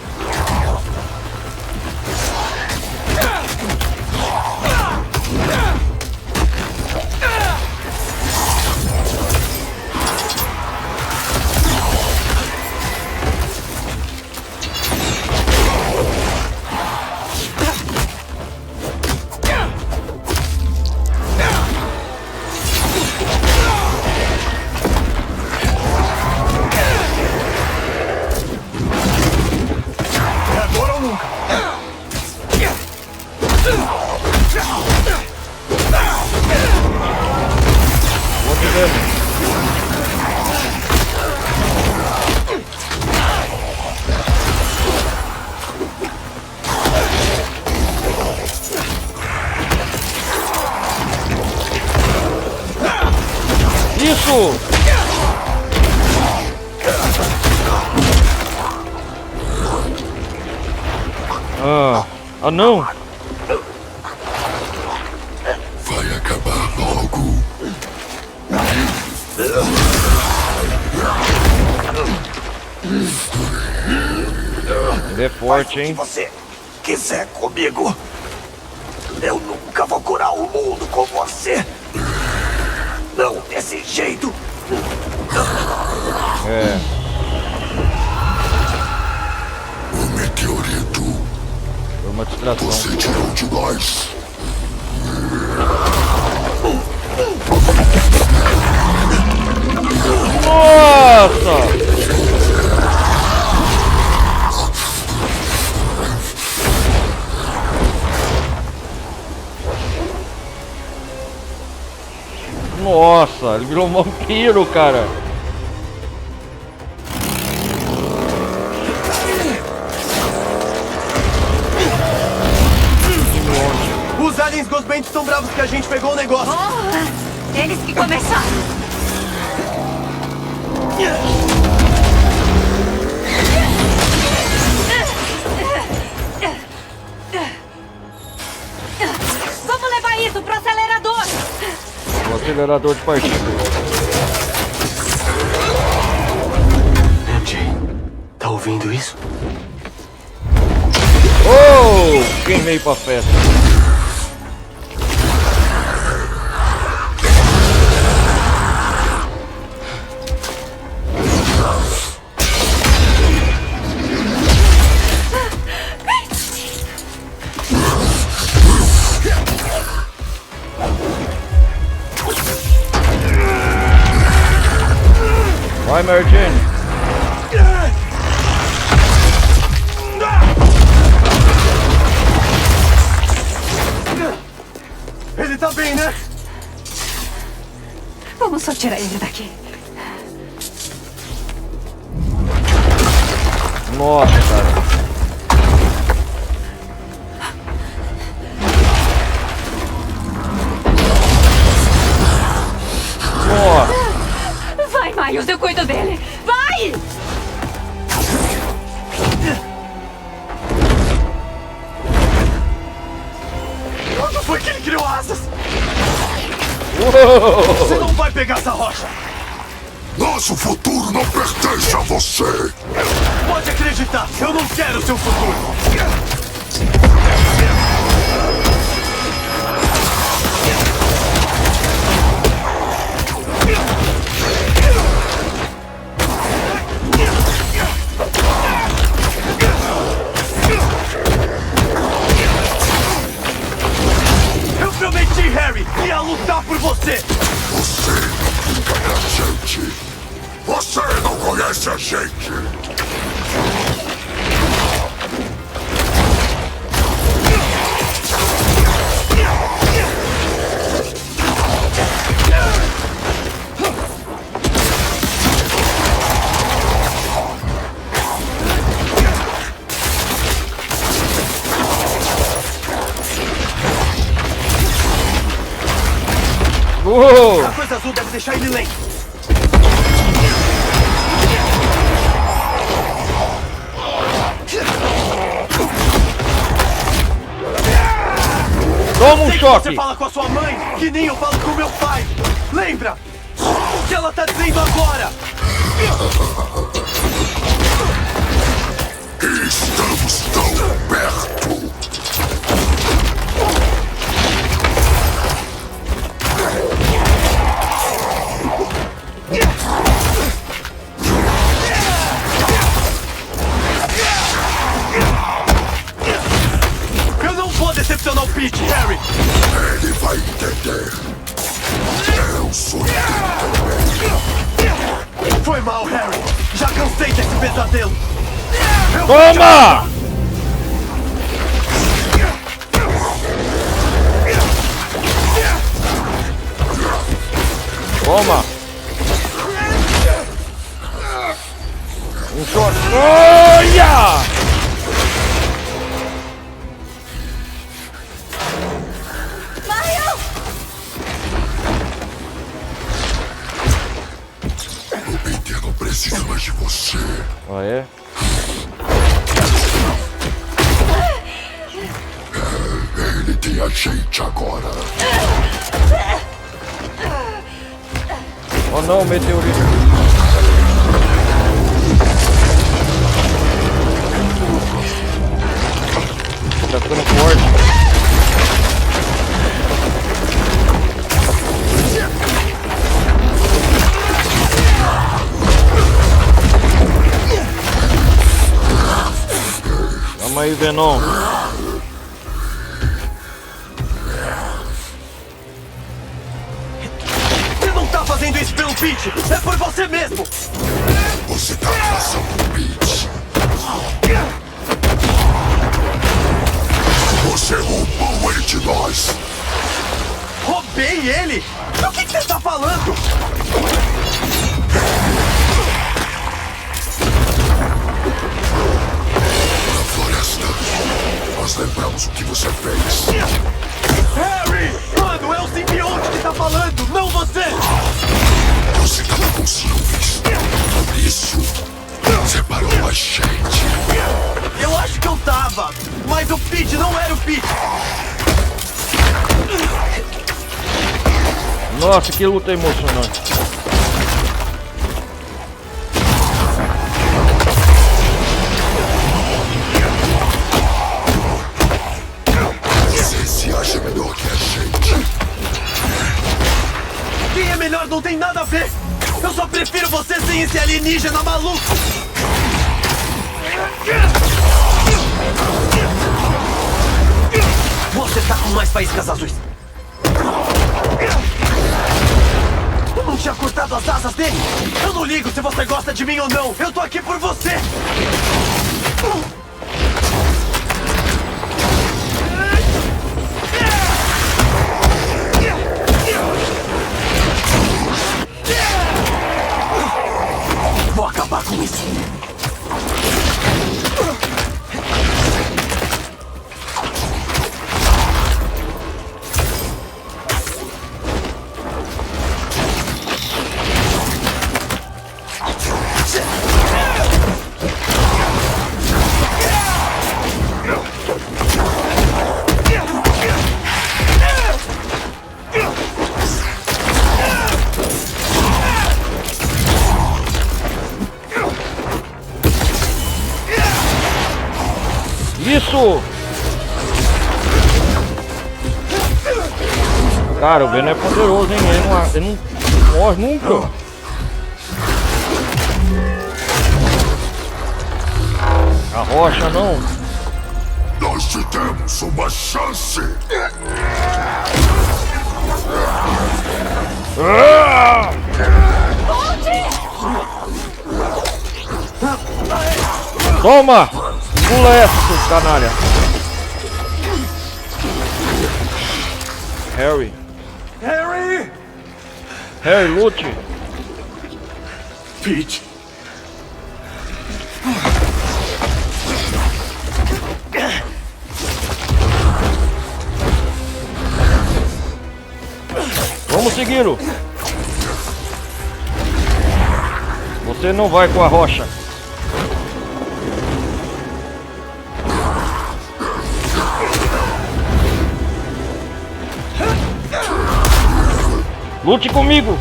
[SPEAKER 1] Isso! Ah, não!
[SPEAKER 9] Vai acabar logo.
[SPEAKER 1] Ele é forte, hein?
[SPEAKER 2] Se você quiser comigo, eu nunca vou curar o mundo com você. Não desse jeito.
[SPEAKER 1] É.
[SPEAKER 9] O meteorito.
[SPEAKER 1] Foi uma distração.
[SPEAKER 9] Você tirou de nós.
[SPEAKER 1] Nossa! Nossa, ele virou um vampiro, cara.
[SPEAKER 2] Os aliens Gosbentes estão bravos que a gente pegou o negócio.
[SPEAKER 8] Oh, eles que começaram. Vamos levar isso pro acelerador.
[SPEAKER 1] O acelerador de partículas.
[SPEAKER 2] MJ, tá ouvindo isso?
[SPEAKER 1] Oh! Quem veio pra festa? Vai, Mary Jane.
[SPEAKER 4] Vamos só tirar ele daqui.
[SPEAKER 1] Nossa, cara. Nossa.
[SPEAKER 4] Vai, Miles, eu cuido dele. Vai!
[SPEAKER 2] Quando foi que ele criou asas?
[SPEAKER 1] Uou.
[SPEAKER 2] Você não vai pegar essa rocha!
[SPEAKER 9] Nosso futuro não pertence a você!
[SPEAKER 2] Pode acreditar, eu não quero seu futuro! Eu prometi, Harry, ia lutar por você!
[SPEAKER 9] Você não liga pra gente! Você não conhece a gente!
[SPEAKER 1] Uou.
[SPEAKER 2] A coisa azul deve deixar ele lento.
[SPEAKER 1] Toma um
[SPEAKER 2] Sei que
[SPEAKER 1] choque.
[SPEAKER 2] você fala com a sua mãe, que nem eu falo com meu pai. Lembra? O que ela tá dizendo agora?
[SPEAKER 9] Estamos tão perto!
[SPEAKER 2] Eu não vou decepcionar o Pete, Harry.
[SPEAKER 9] Ele vai entender! Eu sou dele!
[SPEAKER 2] Foi mal, Harry. Já cansei desse pesadelo. Eu
[SPEAKER 1] Toma! Toma! Um choque! Olha!
[SPEAKER 9] O Peter não precisa mais de você!
[SPEAKER 1] Ah, é?
[SPEAKER 9] Ele tem a gente agora!
[SPEAKER 1] Oh não, meteorito! Tá ficando forte. Calma aí, Venom.
[SPEAKER 2] Você não tá fazendo isso pelo Pete. É por você mesmo.
[SPEAKER 9] Você tá atrasando o Pete! Você roubou ele de nós!
[SPEAKER 2] Roubei ele? Do que você tá falando?
[SPEAKER 9] Na floresta, nós lembramos o que você fez!
[SPEAKER 2] Harry! Mano, é o simbionte que tá falando, não você!
[SPEAKER 9] Você tava com ciúmes! Por isso, separou a gente!
[SPEAKER 2] Eu acho que eu tava, mas o Pete não era o Pete!
[SPEAKER 1] Nossa, que luta emocionante.
[SPEAKER 9] Você se acha melhor que a gente!
[SPEAKER 2] Quem é melhor não tem nada a ver! Eu só prefiro você sem esse alienígena maluco! Você tá com mais faíscas azuis! Eu não tinha cortado as asas dele! Eu não ligo se você gosta de mim ou não! Eu tô aqui por você!
[SPEAKER 1] Isso! Cara, o Venom é poderoso, hein? Ele não morre nunca. A rocha não.
[SPEAKER 9] Nós te demos uma chance.
[SPEAKER 1] Toma! Pula essa, seu canalha! Harry!
[SPEAKER 2] Harry!
[SPEAKER 1] Harry, lute!
[SPEAKER 2] Pete!
[SPEAKER 1] Vamos segui-lo! Você não vai com a rocha! Lute comigo!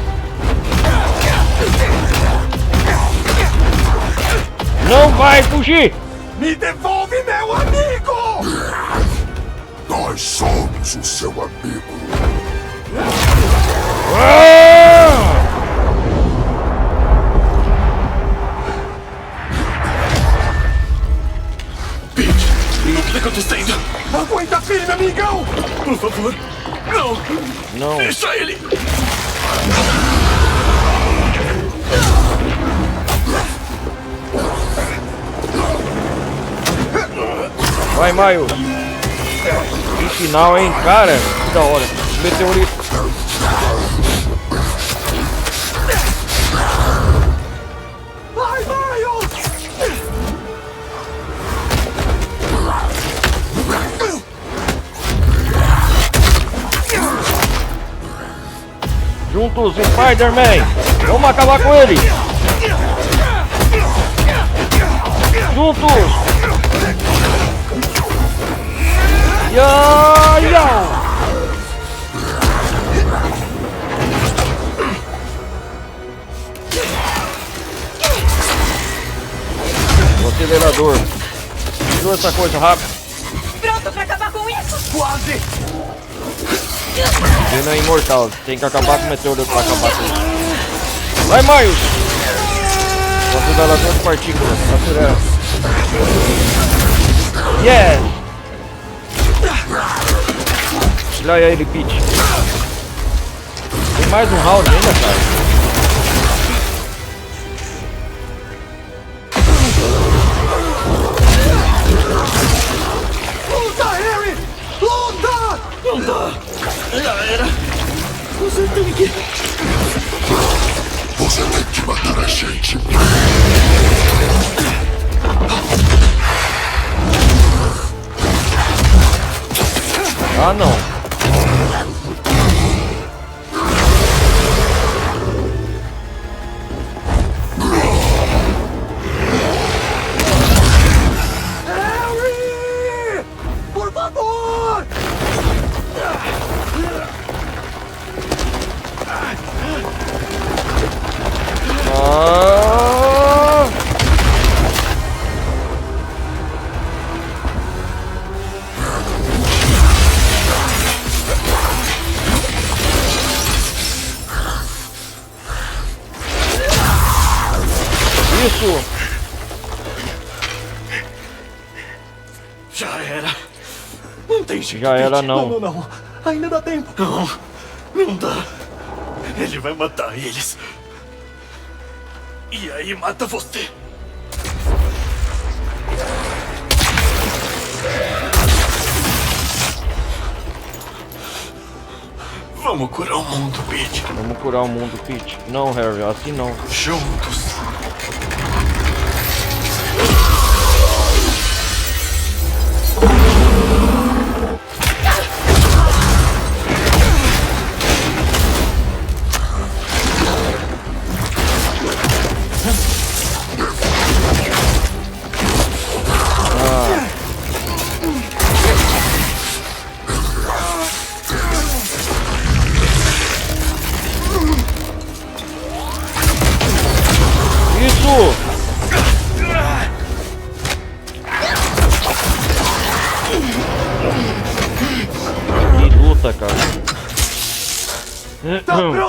[SPEAKER 1] Não vai fugir!
[SPEAKER 2] Me devolve meu amigo!
[SPEAKER 9] Nós somos o seu amigo.
[SPEAKER 2] Pete, o que está acontecendo? Aguenta firme, amigão! Por favor, não!
[SPEAKER 1] Não!
[SPEAKER 2] Deixa ele!
[SPEAKER 1] Vai, Miles! Que final, hein? Cara, que da hora! Meteorito!
[SPEAKER 2] Vai, Miles!
[SPEAKER 1] Juntos, Spider-Man! Vamos acabar com ele! Juntos! O acelerador. Tirou essa coisa rápido.
[SPEAKER 8] Pronto pra acabar com isso?
[SPEAKER 2] Quase!
[SPEAKER 1] Ele é imortal. Tem que acabar com o meteoro pra acabar com isso. Vai, Miles! O acelerador de partículas. Acelera. Yes! Olha ele, Pete. Tem mais um round ainda, cara.
[SPEAKER 2] Luta, Harry! Luta! Não dá! Já era! Você tem que...
[SPEAKER 9] Você tem que matar a gente.
[SPEAKER 1] Ah, não.
[SPEAKER 2] Harry! Por favor!
[SPEAKER 1] Ah! Isso!
[SPEAKER 2] Já era. Não tem jeito.
[SPEAKER 1] Já era,
[SPEAKER 2] Pete.
[SPEAKER 1] não.
[SPEAKER 2] Não. Ainda dá tempo. Não. Não dá. Ele vai matar eles. E aí mata você. Vamos curar o mundo, Pete.
[SPEAKER 1] Vamos curar o mundo, Pete. Não, Harry, assim não.
[SPEAKER 2] Juntos.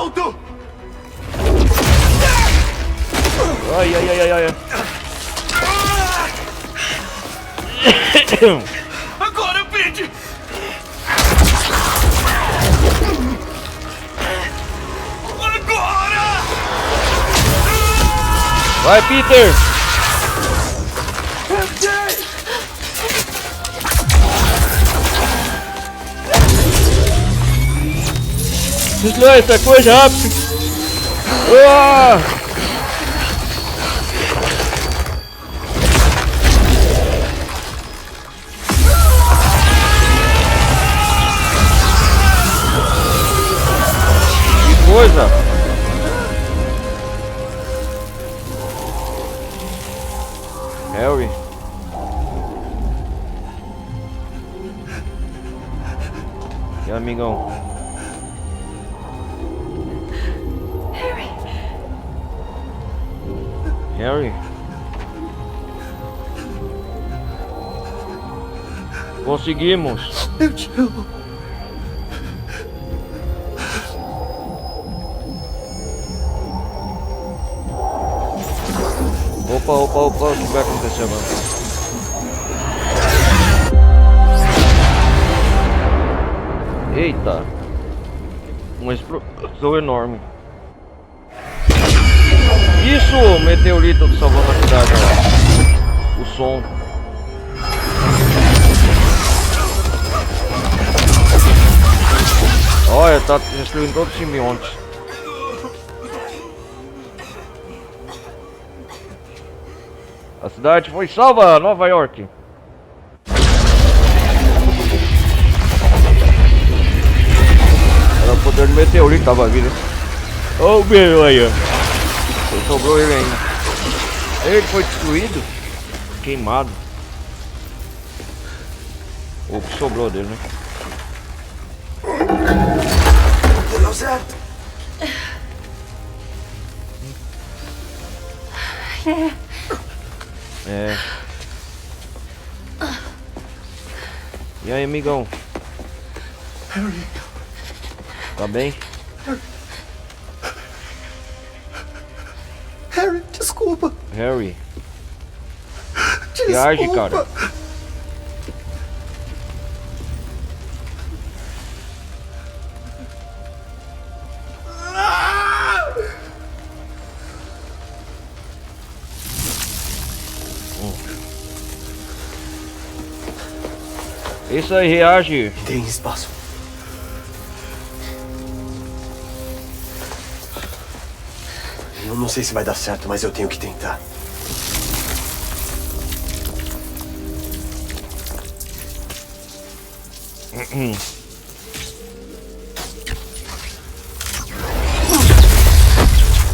[SPEAKER 2] alto!
[SPEAKER 1] Ai, ai, ai, ai, ai.
[SPEAKER 2] Agora, Pete! Agora!
[SPEAKER 1] Vai, Peter! Desliga essa coisa rápido! Uau! Que coisa! Harry. E aí, amigão? Harry? Conseguimos!
[SPEAKER 2] Eu te amo.
[SPEAKER 1] Opa, o que vai acontecer agora? Eita! Uma explosão enorme. Isso! Meteorito salvando a cidade, ó. O som. Olha, tá destruindo todos os simbiontes. A cidade foi salva, Nova York. Era o poder do meteorito tava vindo. Oh meu, aí ó. Sobrou ele ainda. Ele foi destruído? Queimado. O que sobrou dele, né?
[SPEAKER 2] Deu certo.
[SPEAKER 1] É. E aí, amigão?
[SPEAKER 2] Harry.
[SPEAKER 1] Tá bem?
[SPEAKER 2] Harry, desculpa.
[SPEAKER 1] Harry.
[SPEAKER 2] Desculpa.
[SPEAKER 1] Viagem, cara. Isso aí, reage.
[SPEAKER 2] Tem espaço. Eu não sei se vai dar certo, mas eu tenho que tentar.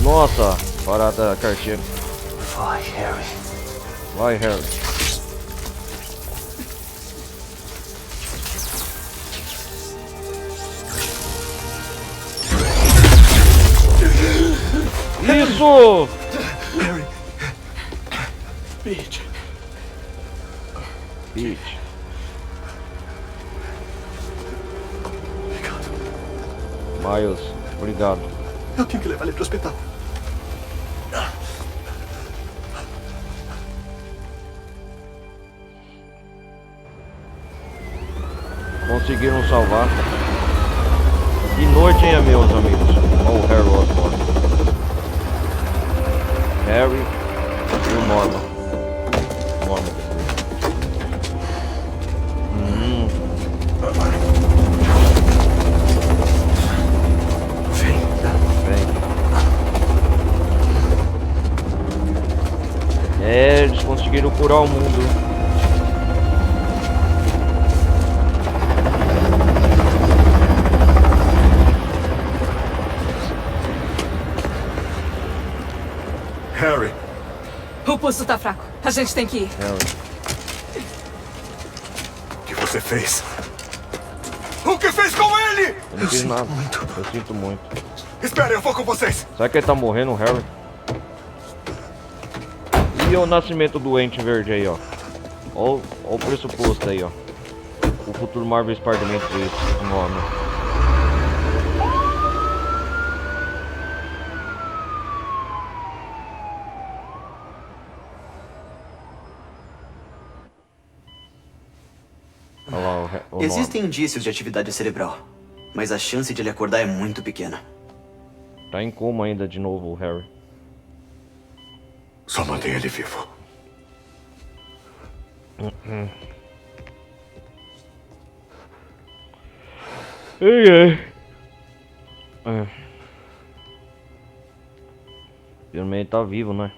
[SPEAKER 1] Nossa, parada a carteira.
[SPEAKER 2] Vai, Harry.
[SPEAKER 1] Vai, Harry. Isso!
[SPEAKER 2] Harry. Pete.
[SPEAKER 1] Pete.
[SPEAKER 2] Obrigado.
[SPEAKER 1] Miles, obrigado.
[SPEAKER 2] Eu tenho que levar ele pro hospital.
[SPEAKER 1] Conseguiram salvar. Que noite, hein, meus amigos? Olha o Harry Osborn. Harry e o Norman. Norman. Vem. É, eles conseguiram curar o mundo.
[SPEAKER 2] Harry.
[SPEAKER 10] O pulso tá fraco. A gente tem que ir.
[SPEAKER 2] O que você fez? O que fez com ele?
[SPEAKER 1] Eu não fiz nada. Eu sinto muito.
[SPEAKER 2] Espera, eu vou com vocês.
[SPEAKER 1] Será que ele tá morrendo, Harry? E o nascimento doente verde aí, ó. Ó o pressuposto aí, ó. O futuro Marvel Spider-Man 3, o nome. Olha lá o
[SPEAKER 2] Existem indícios de atividade cerebral, mas a chance de ele acordar é muito pequena.
[SPEAKER 1] Tá em coma ainda de novo o Harry.
[SPEAKER 9] Só mantém ele vivo.
[SPEAKER 1] Pelo menos ele tá vivo, né?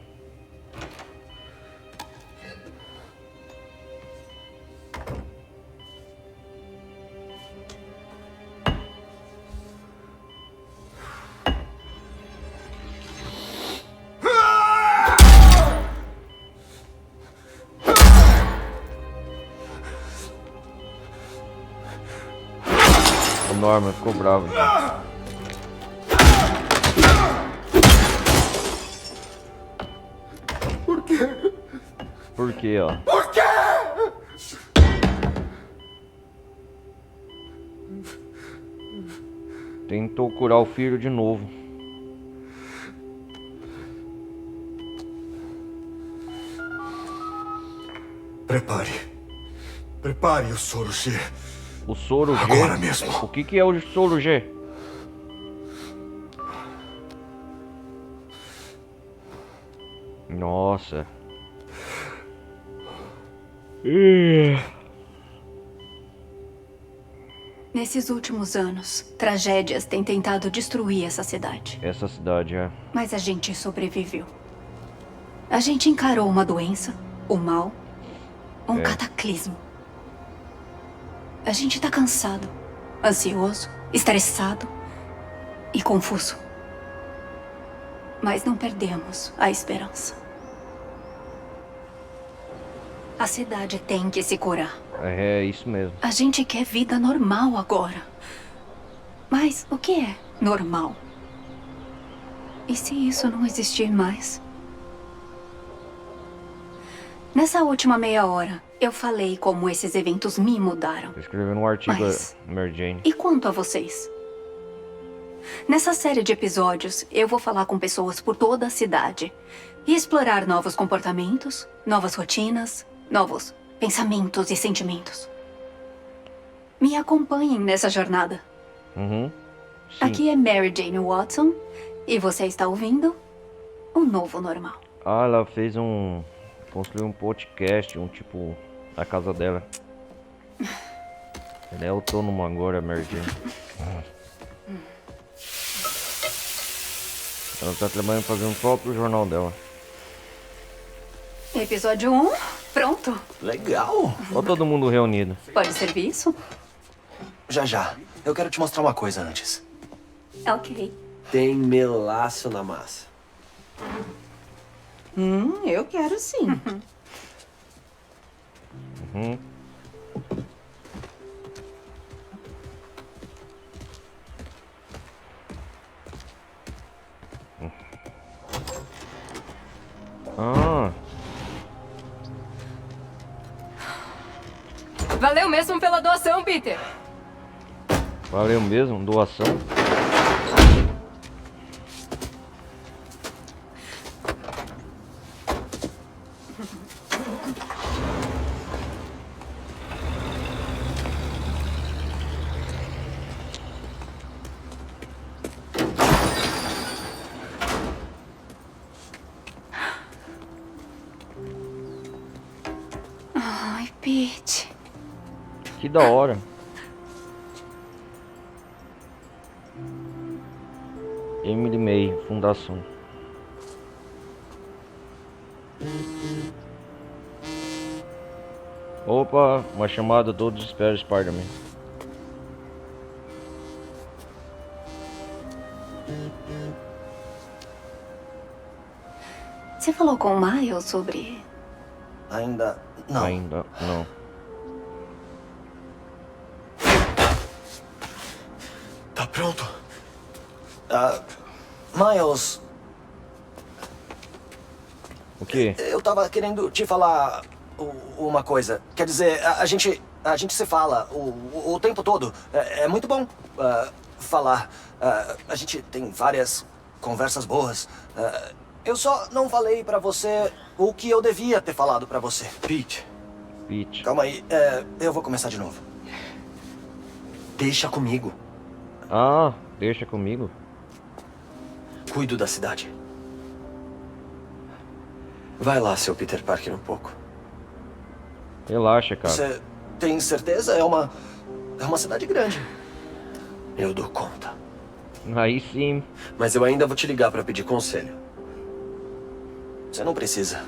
[SPEAKER 1] O Norman ficou bravo.
[SPEAKER 9] Por quê?
[SPEAKER 1] Por quê, ó?
[SPEAKER 9] Por quê?
[SPEAKER 1] Tentou curar o filho de novo.
[SPEAKER 9] Prepare o soro G.
[SPEAKER 1] O soro G?
[SPEAKER 9] Agora mesmo.
[SPEAKER 1] O que é o soro G? Nossa.
[SPEAKER 4] Nesses últimos anos, tragédias têm tentado destruir essa cidade.
[SPEAKER 1] Essa cidade, é.
[SPEAKER 4] Mas a gente sobreviveu. A gente encarou uma doença, o mal, um cataclismo. A gente tá cansado, ansioso, estressado e confuso. Mas não perdemos a esperança. A cidade tem que se curar.
[SPEAKER 1] É isso mesmo.
[SPEAKER 4] A gente quer vida normal agora. Mas o que é normal? E se isso não existir mais? Nessa última meia hora, eu falei como esses eventos me mudaram.
[SPEAKER 1] Tô escrevendo um artigo,
[SPEAKER 4] Mas...
[SPEAKER 1] Mary Jane.
[SPEAKER 4] E quanto a vocês? Nessa série de episódios, eu vou falar com pessoas por toda a cidade e explorar novos comportamentos, novas rotinas, novos pensamentos e sentimentos. Me acompanhem nessa jornada.
[SPEAKER 1] Sim.
[SPEAKER 4] Aqui é Mary Jane Watson e você está ouvindo O Novo Normal.
[SPEAKER 1] Ah, ela fez construiu um podcast, tipo, na casa dela. Ela é autônoma agora, Mary Jane. Ela tá trabalhando fazendo o próprio jornal dela.
[SPEAKER 4] Episódio 1, pronto.
[SPEAKER 2] Legal.
[SPEAKER 1] Olha todo mundo reunido.
[SPEAKER 4] Pode servir isso?
[SPEAKER 2] Já. Eu quero te mostrar uma coisa antes.
[SPEAKER 4] Ok.
[SPEAKER 2] Tem melaço na massa.
[SPEAKER 10] Eu quero sim. Valeu mesmo pela doação, Peter.
[SPEAKER 1] Valeu mesmo, doação.
[SPEAKER 4] Ai, Pete.
[SPEAKER 1] Que da hora. Emily May, Fundação. Opa, uma chamada, todos esperam Spider-Man.
[SPEAKER 4] Você falou com o Miles sobre...
[SPEAKER 2] Ainda não.
[SPEAKER 1] Ainda não.
[SPEAKER 2] Tá pronto? Miles...
[SPEAKER 1] O quê?
[SPEAKER 2] Eu tava querendo te falar uma coisa. Quer dizer, a gente se fala o tempo todo. É muito bom falar. A gente tem várias conversas boas. Eu só não falei pra você o que eu devia ter falado pra você. Pete.
[SPEAKER 1] Pete.
[SPEAKER 2] Calma aí, eu vou começar de novo. Deixa comigo.
[SPEAKER 1] Ah, deixa comigo.
[SPEAKER 2] Cuido da cidade. Vai lá, seu Peter Parker, um pouco.
[SPEAKER 1] Relaxa, cara.
[SPEAKER 2] Você tem certeza? É uma cidade grande. Eu dou conta.
[SPEAKER 1] Aí sim.
[SPEAKER 2] Mas eu ainda vou te ligar pra pedir conselho. Você não precisa.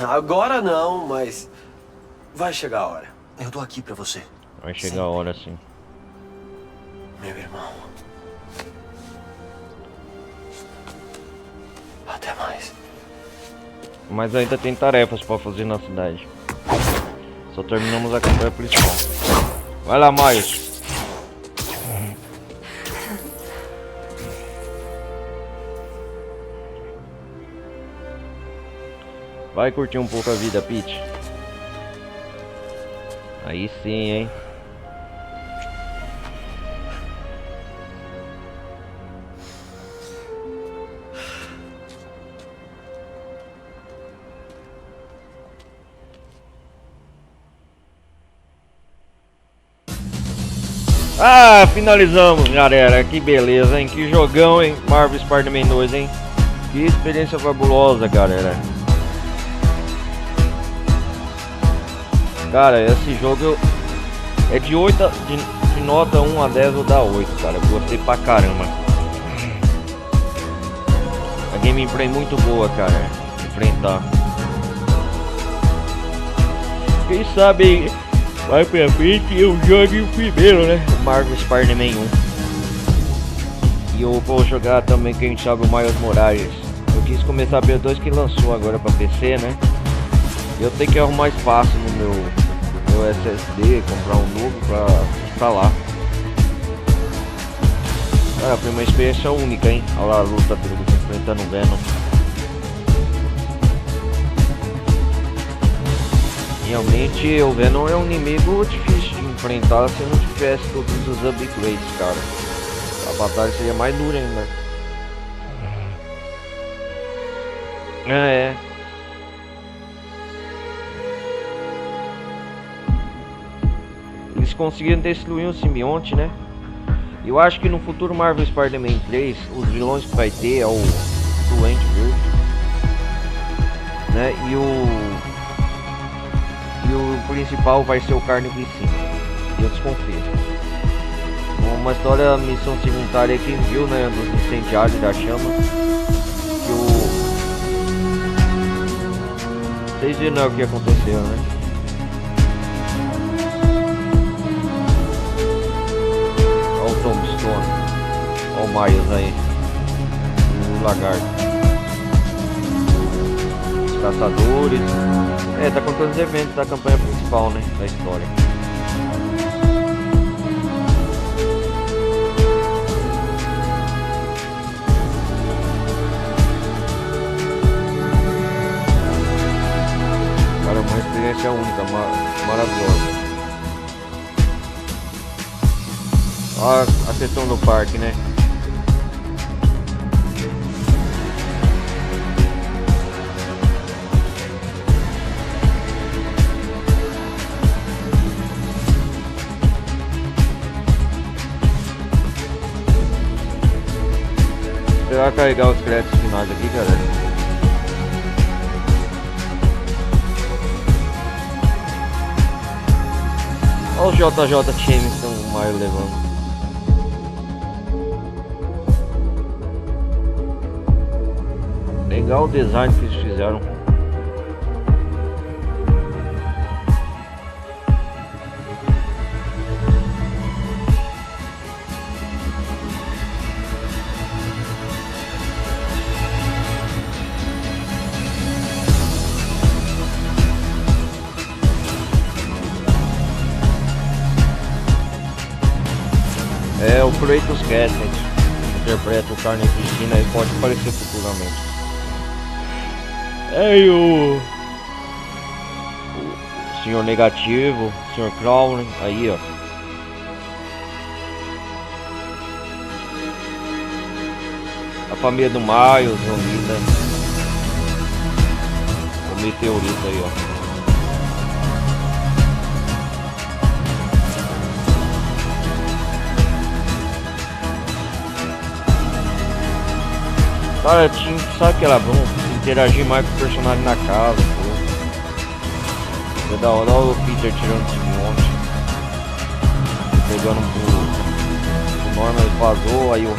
[SPEAKER 2] Agora não, mas vai chegar a hora. Eu tô aqui pra você.
[SPEAKER 1] Vai chegar a hora sim.
[SPEAKER 2] Meu irmão. Até mais.
[SPEAKER 1] Mas ainda tem tarefas pra fazer na cidade. Só terminamos a campanha principal. Vai lá, Miles. Vai curtir um pouco a vida, Pete. Aí sim, hein. Ah, finalizamos, galera. Que beleza, hein? Que jogão, hein? Marvel Spider-Man 2, hein? Que experiência fabulosa, galera. Cara, esse jogo é de nota 1 a 10 eu dar 8, cara. Eu gostei pra caramba. A gameplay muito boa, cara. Enfrentar. Quem sabe vai pra frente eu jogue o primeiro, né? O Marvel Spider-Man 1. E eu vou jogar também, quem sabe, o Miles Morales. Eu quis começar a B2 que lançou agora pra PC, né? Eu tenho que arrumar espaço no meu SSD, comprar um novo pra instalar. Cara, foi uma experiência única, hein? Olha lá a luta dele enfrentando o Venom. Realmente o Venom é um inimigo difícil de enfrentar se não tivesse todos os upgrades, cara. A batalha seria mais dura ainda. É. Eles conseguiram destruir um simbionte, né? Eu acho que no futuro Marvel Spider-Man 3, os vilões que vai ter é o Duende Verde, né? E o principal vai ser o Carnificina. Eu desconfio. Uma história, missão secundária, quem viu, né? Dos incendiários da chama. Que vocês viram, né, o que aconteceu, né? Olha o Tombstone. Olha o Miles aí. O lagarto. Os caçadores. Tá contando os eventos da campanha principal, né? Da história. Cara, uma experiência única, maravilhosa. Olha a questão do parque, né? Você vai carregar os créditos finais aqui, galera. Olha o JJ Jameson, o Maio levando. Legal o design que eles fizeram. É o Kratos Cassidy, interpreta o Carnificina e pode aparecer futuramente. É o Senhor Negativo, o Senhor Crowley, aí ó. A família do Miles reunida. meteorito aí, ó. Cara, tinha, sabe que era bom? Interagir mais com o personagem na casa, pô. Foi da hora, olha o Peter tirando esse monte. Pegando o Norman, ele vazou, aí o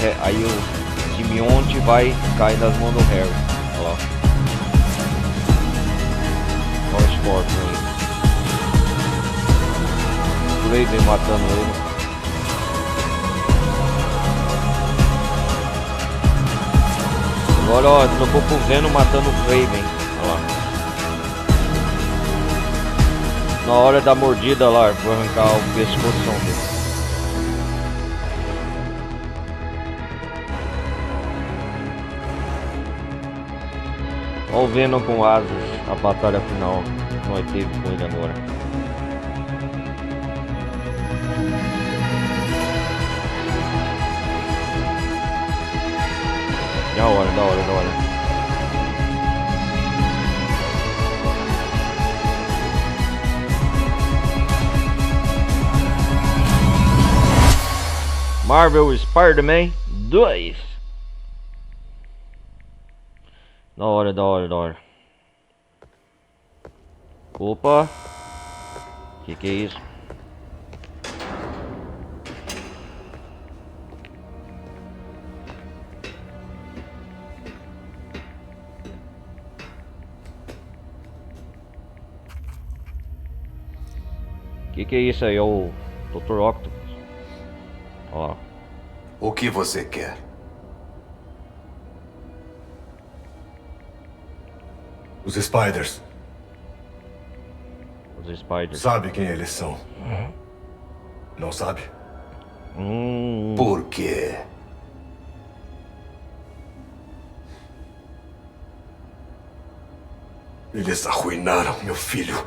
[SPEAKER 1] Simbionte vai cair nas mãos do Harry. Olha lá. Olha o Scorpion aí. O Raven matando ele. Agora, ó, trocou pro Venom matando o Raven. Olha lá. Na hora da mordida lá, vou arrancar o pescoço dele. Olha o Venom com asas, a batalha final que nós teve com ele agora. Da hora, da hora, da hora. Marvel Spider-Man 2. Da hora, da hora, da hora. Opa. Que é isso? Que é isso aí? É o Dr. Octopus. Ó.
[SPEAKER 11] O que você quer?
[SPEAKER 9] Os Spiders.
[SPEAKER 1] Os Spiders.
[SPEAKER 9] Sabe quem eles são? Não sabe?
[SPEAKER 11] Por quê?
[SPEAKER 9] Eles arruinaram meu filho.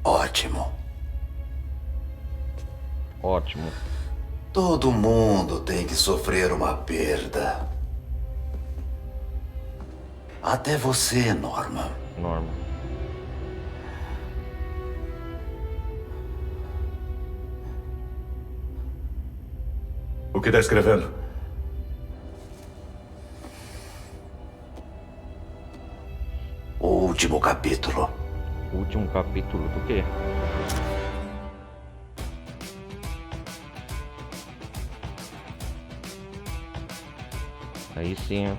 [SPEAKER 11] Ótimo.
[SPEAKER 1] Ótimo.
[SPEAKER 11] Todo mundo tem que sofrer uma perda. Até você, Norman.
[SPEAKER 1] Norman.
[SPEAKER 9] O que está escrevendo?
[SPEAKER 11] O último capítulo.
[SPEAKER 1] O último capítulo do quê? Aí sim.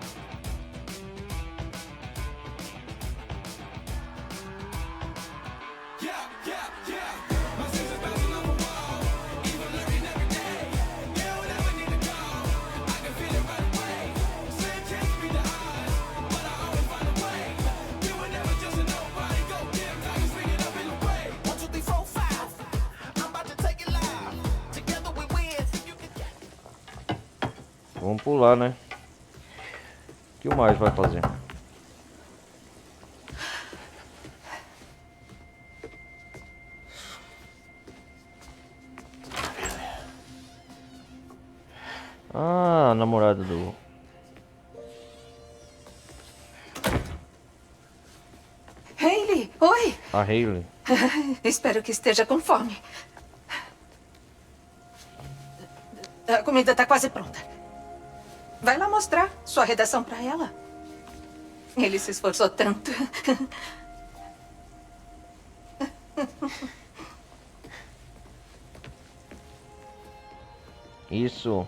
[SPEAKER 1] Vamos pular, né? O que mais vai fazer? Ah, a namorada do...
[SPEAKER 10] Hayley, oi!
[SPEAKER 1] A Hayley.
[SPEAKER 10] Espero que esteja com fome. A comida está quase pronta. Vai lá mostrar sua redação para ela. Ele se esforçou tanto.
[SPEAKER 1] Isso.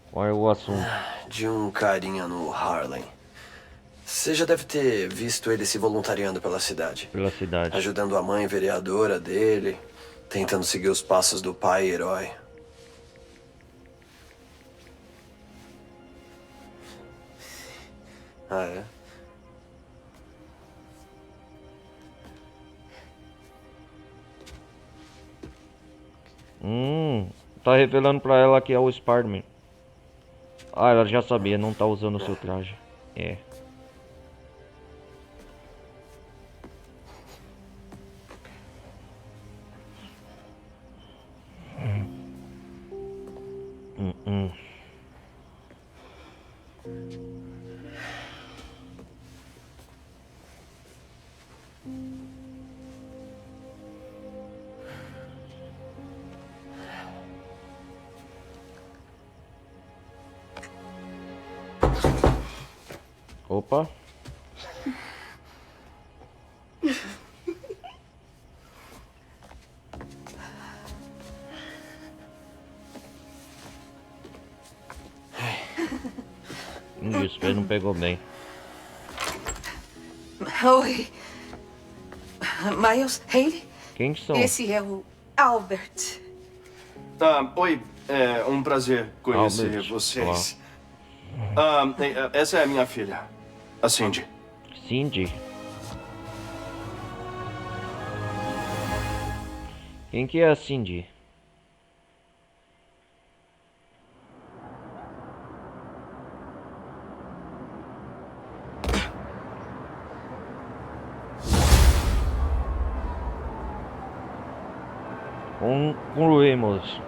[SPEAKER 1] Qual é o assunto?
[SPEAKER 2] De um carinha no Harlem. Você já deve ter visto ele se voluntariando pela cidade.
[SPEAKER 1] Pela cidade.
[SPEAKER 2] Ajudando a mãe vereadora dele, tentando seguir os passos do pai herói. Ah, é?
[SPEAKER 1] Tá revelando pra ela que é o Spider-Man. Ah, ela já sabia, não tá usando o seu traje. É. Hum. Opa. Isso, ele não pegou bem.
[SPEAKER 10] Oi. Miles, Hayley?
[SPEAKER 1] Quem são?
[SPEAKER 10] Esse é o Albert.
[SPEAKER 5] Oi, é um prazer conhecer
[SPEAKER 1] Albert.
[SPEAKER 5] vocês. Essa é a minha filha, a Cindy.
[SPEAKER 1] Cindy? Quem que é a Cindy? Concluímos.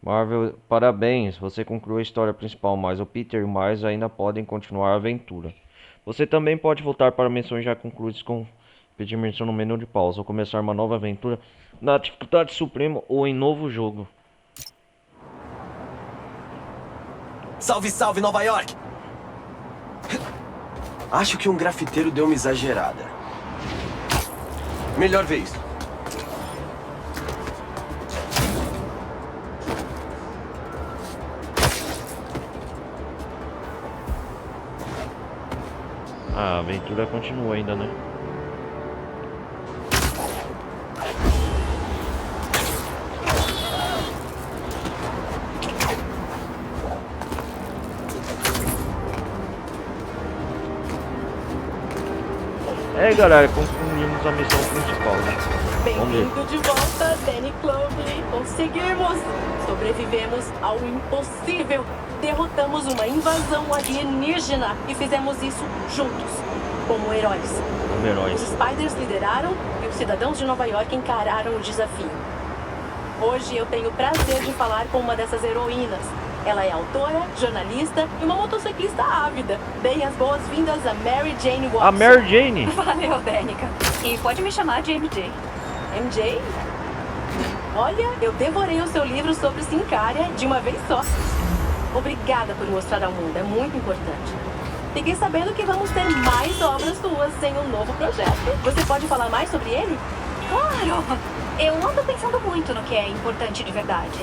[SPEAKER 1] Marvel, parabéns, você concluiu a história principal, mas o Peter e o Miles ainda podem continuar a aventura. Você também pode voltar para missões já concluídas com pedir menção no menu de pausa ou começar uma nova aventura na dificuldade suprema ou em novo jogo.
[SPEAKER 2] Salve, salve, Nova York!
[SPEAKER 12] Acho que um grafiteiro deu uma exagerada. Melhor ver isso.
[SPEAKER 1] A aventura continua ainda, né? É, galera, concluímos a missão principal, né? Vamos ver.
[SPEAKER 13] Bem-vindo de volta, Danny Clovely. Conseguimos! Sobrevivemos ao impossível. Derrotamos uma invasão alienígena e fizemos isso juntos, como heróis.
[SPEAKER 1] Como heróis.
[SPEAKER 13] Os Spiders lideraram e os cidadãos de Nova York encararam o desafio. Hoje eu tenho o prazer de falar com uma dessas heroínas. Ela é autora, jornalista e uma motociclista ávida. Deem as boas-vindas a Mary Jane Watson.
[SPEAKER 1] A Mary Jane?
[SPEAKER 8] Valeu, Danica. E pode me chamar de MJ.
[SPEAKER 13] MJ? Olha, eu devorei o seu livro sobre Sincária de uma vez só. Obrigada por mostrar ao mundo, é muito importante. Fiquei sabendo que vamos ter mais obras suas em um novo projeto. Você pode falar mais sobre ele?
[SPEAKER 14] Claro! Eu ando pensando muito no que é importante de verdade.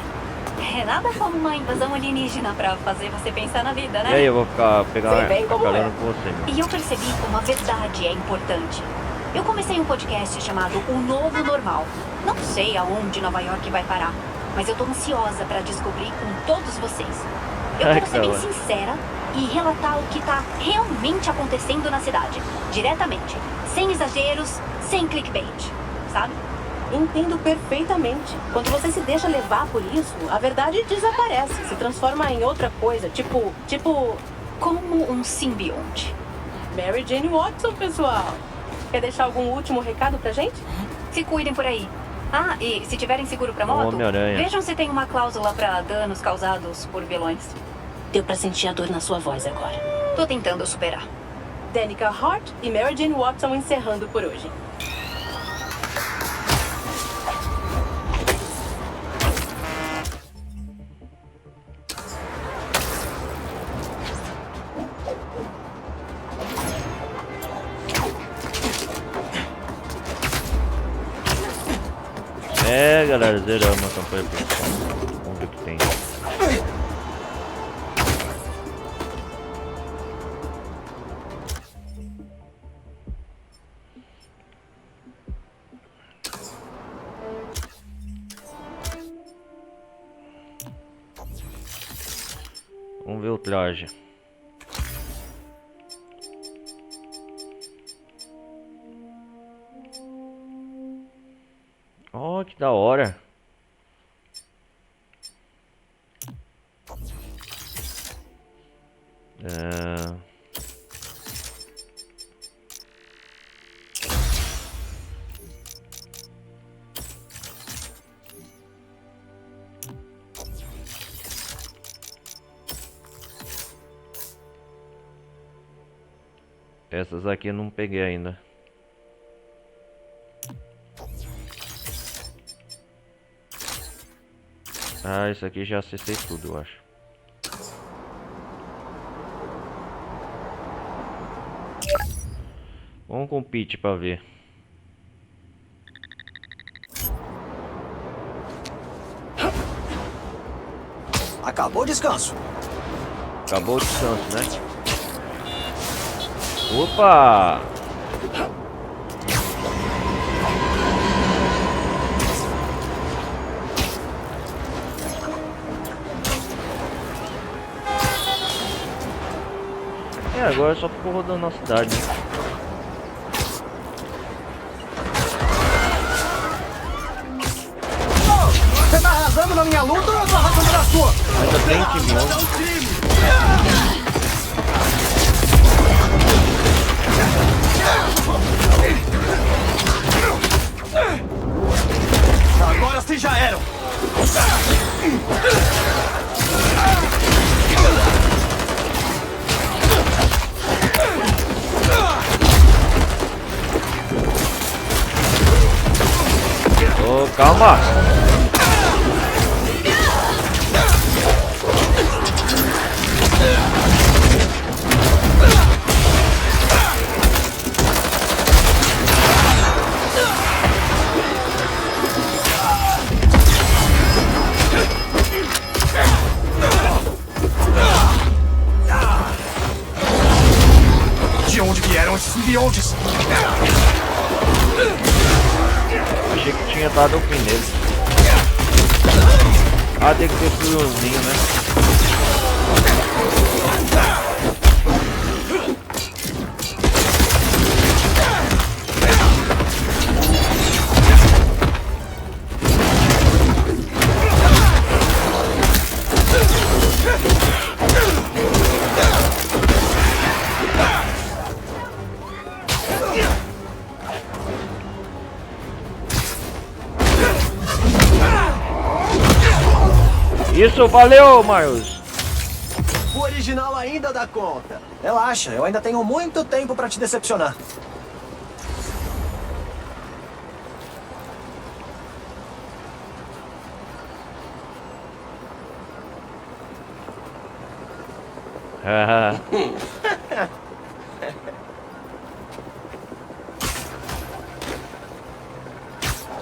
[SPEAKER 14] É nada como uma invasão alienígena pra fazer você pensar na vida, né?
[SPEAKER 1] E aí, eu vou pegar
[SPEAKER 13] bem como
[SPEAKER 1] carona
[SPEAKER 13] é.
[SPEAKER 1] com você.
[SPEAKER 14] E eu percebi como a verdade é importante. Eu comecei um podcast chamado O Novo Normal. Não sei aonde Nova York vai parar, mas eu tô ansiosa pra descobrir com todos vocês. Eu quero ser bem sincera e relatar o que tá realmente acontecendo na cidade. Diretamente. Sem exageros, sem clickbait. Sabe?
[SPEAKER 13] Entendo perfeitamente. Quando você se deixa levar por isso, a verdade desaparece, se transforma em outra coisa, tipo...
[SPEAKER 14] Como um simbionte.
[SPEAKER 13] Mary Jane Watson, pessoal. Quer deixar algum último recado pra gente?
[SPEAKER 14] Se cuidem por aí. Ah, e se tiverem seguro pra moto, vejam se tem uma cláusula pra danos causados por vilões.
[SPEAKER 13] Deu pra sentir a dor na sua voz agora.
[SPEAKER 14] Tô tentando superar.
[SPEAKER 13] Danica Hart e Mary Jane Watson encerrando por hoje.
[SPEAKER 1] É, galera, zeramos a campanha principal. Vamos ver o que tem. Vamos ver o traje. Oh, que da hora. Essas aqui eu não peguei ainda. Ah, isso aqui já acessei tudo, eu acho. Vamos com o Pete pra ver.
[SPEAKER 2] Acabou o descanso.
[SPEAKER 1] Acabou o descanso, né? Opa! Agora só ficou rodando na cidade, né?
[SPEAKER 2] Você tá arrasando na minha luta ou eu tô arrasando na sua?
[SPEAKER 1] Ainda tem time.
[SPEAKER 2] Agora sim já eram.
[SPEAKER 1] Oh, calma!
[SPEAKER 2] De onde vieram esses simbiontes?
[SPEAKER 1] Achei que tinha dado o fim nele. Ah, tem que destruir os ninhos, né? Isso, valeu, Miles!
[SPEAKER 2] O original ainda dá conta. Relaxa, eu ainda tenho muito tempo pra te decepcionar.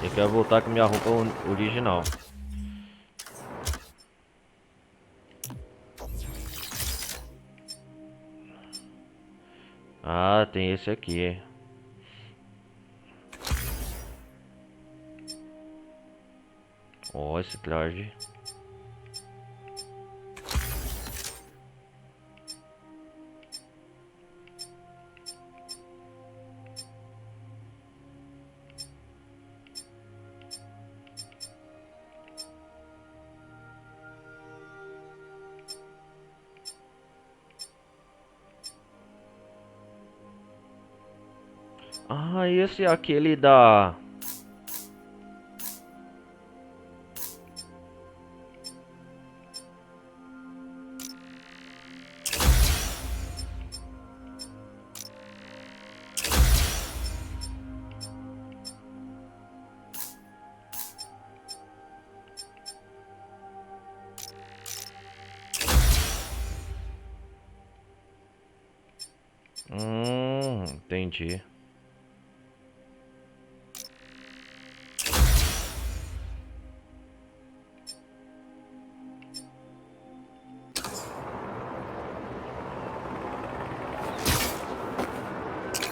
[SPEAKER 1] Eu quero voltar com minha roupa original. Ah, tem esse aqui. Ó, esse traje. Ah, esse é aquele da... Entendi.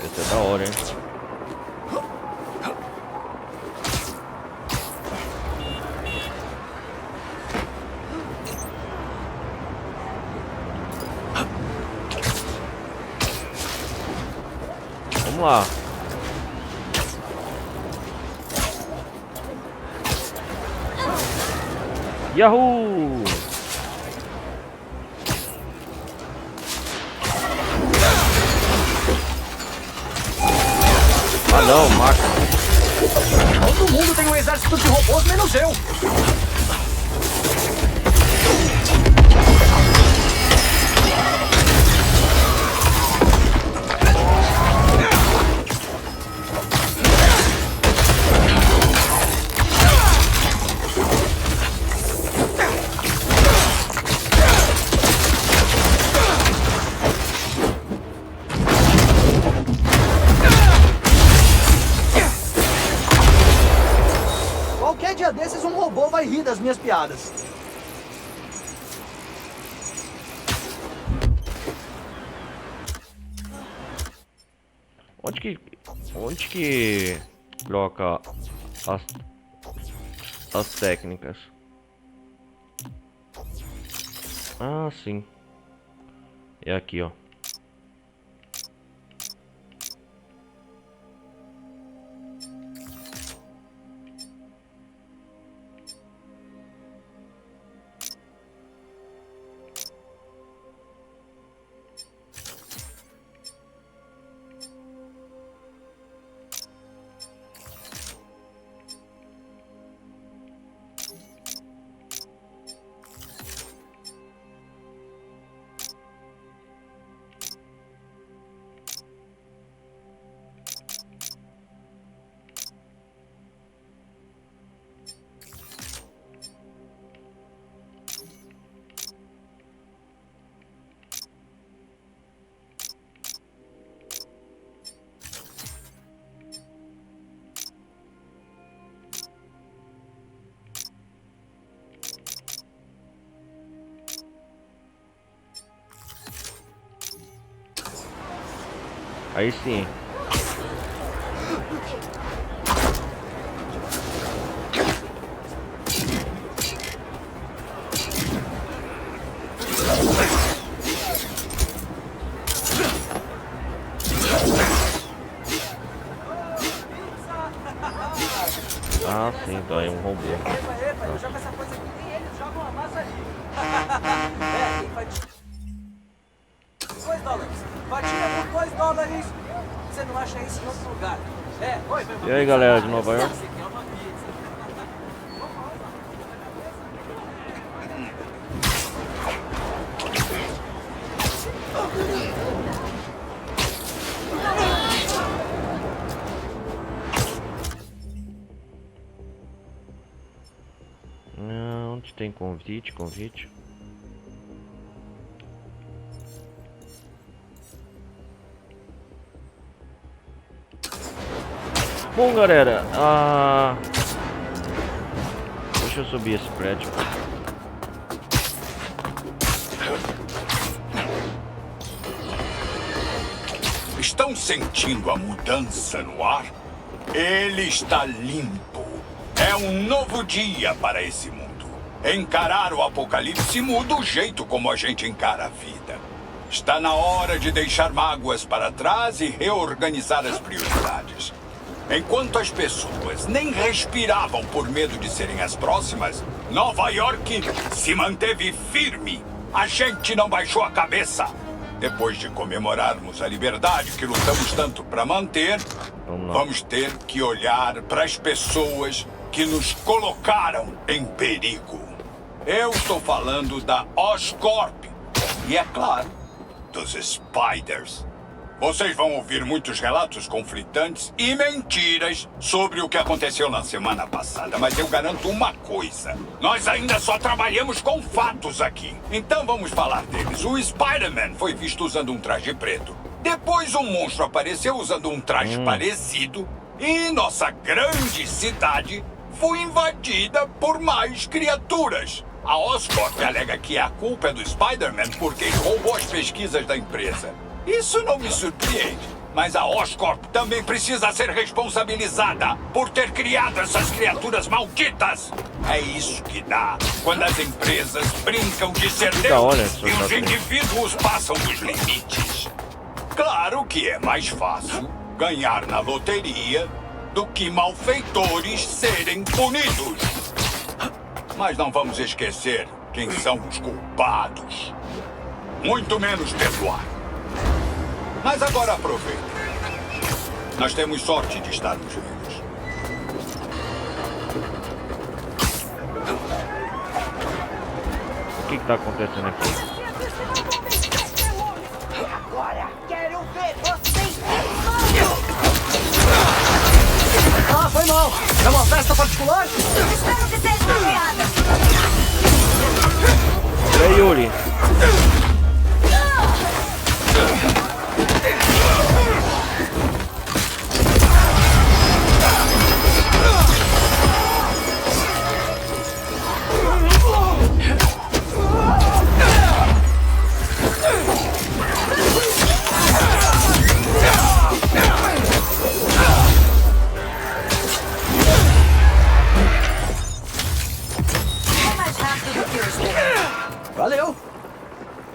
[SPEAKER 1] Esse é da hora, hein? Vamos lá. Yahoo! Ah não, máquina.
[SPEAKER 2] Todo mundo tem um exército de robôs, menos eu. dia desses um robô vai rir das minhas piadas.
[SPEAKER 1] Onde que troca as técnicas? Ah, sim. É aqui, ó. Aí sim. Ah, sim, então é um robô.
[SPEAKER 2] Eu jogo essa coisa aqui, nem eles jogam a massa ali. $2. Fatia por $2. Você não acha isso em outro lugar? Oi,
[SPEAKER 1] e aí, galera de Nova York? Onde tem convite? Bom, galera, deixa eu subir esse prédio.
[SPEAKER 15] Estão sentindo a mudança no ar? Ele está limpo. É um novo dia para esse mundo. Encarar o apocalipse muda o jeito como a gente encara a vida. Está na hora de deixar mágoas para trás e reorganizar as prioridades. Enquanto as pessoas nem respiravam por medo de serem as próximas, Nova York se manteve firme. A gente não baixou a cabeça. Depois de comemorarmos a liberdade que lutamos tanto para manter, vamos ter que olhar para as pessoas que nos colocaram em perigo. Eu estou falando da Oscorp e, é claro, dos Spiders. Vocês vão ouvir muitos relatos conflitantes e mentiras sobre o que aconteceu na semana passada, mas eu garanto uma coisa. Nós ainda só trabalhamos com fatos aqui. Então vamos falar deles. O Spider-Man foi visto usando um traje preto. Depois um monstro apareceu usando um traje parecido. E nossa grande cidade foi invadida por mais criaturas. A Oscorp alega que a culpa é do Spider-Man porque ele roubou as pesquisas da empresa. Isso não me surpreende, mas a Oscorp também precisa ser responsabilizada por ter criado essas criaturas malditas. É isso que dá quando as empresas brincam de ser deuses e os indivíduos passam dos limites. Claro que é mais fácil ganhar na loteria do que malfeitores serem punidos. Mas não vamos esquecer quem são os culpados. Muito menos perdoar. Mas agora aproveitem. Nós temos sorte de estarmos vivos.
[SPEAKER 1] O que está acontecendo aqui?
[SPEAKER 2] Agora quero ver vocês. Foi mal. É uma festa particular?
[SPEAKER 3] Espero que seja uma piada.
[SPEAKER 1] E aí, Yuri?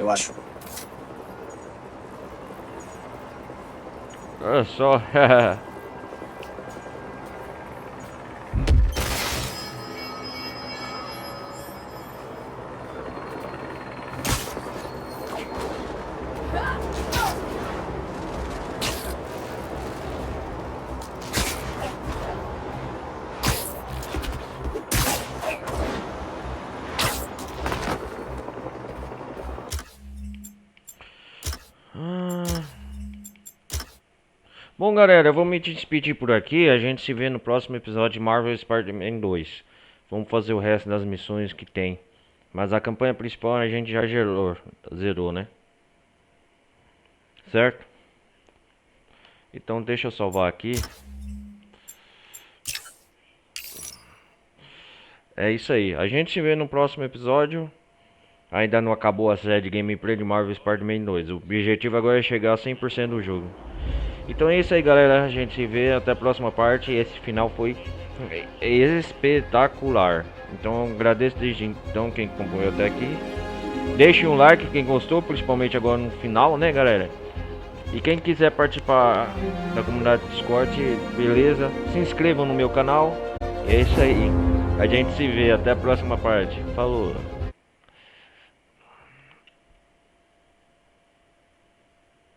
[SPEAKER 2] eu acho.
[SPEAKER 1] Olha só. Bom, galera, eu vou me despedir por aqui. A gente se vê no próximo episódio de Marvel Spider-Man 2. Vamos fazer o resto das missões que tem. Mas a campanha principal a gente já zerou, né? Certo? Então deixa eu salvar aqui. É isso aí. A gente se vê no próximo episódio. Ainda não acabou a série de gameplay de Marvel Spider-Man 2. O objetivo agora é chegar a 100% do jogo. Então é isso aí, galera. A gente se vê até a próxima parte. Esse final foi espetacular. Então agradeço desde então quem acompanhou até aqui. Deixe um like quem gostou, principalmente agora no final, né, galera? E quem quiser participar da comunidade Discord, beleza? Se inscrevam no meu canal. E é isso aí. A gente se vê até a próxima parte. Falou!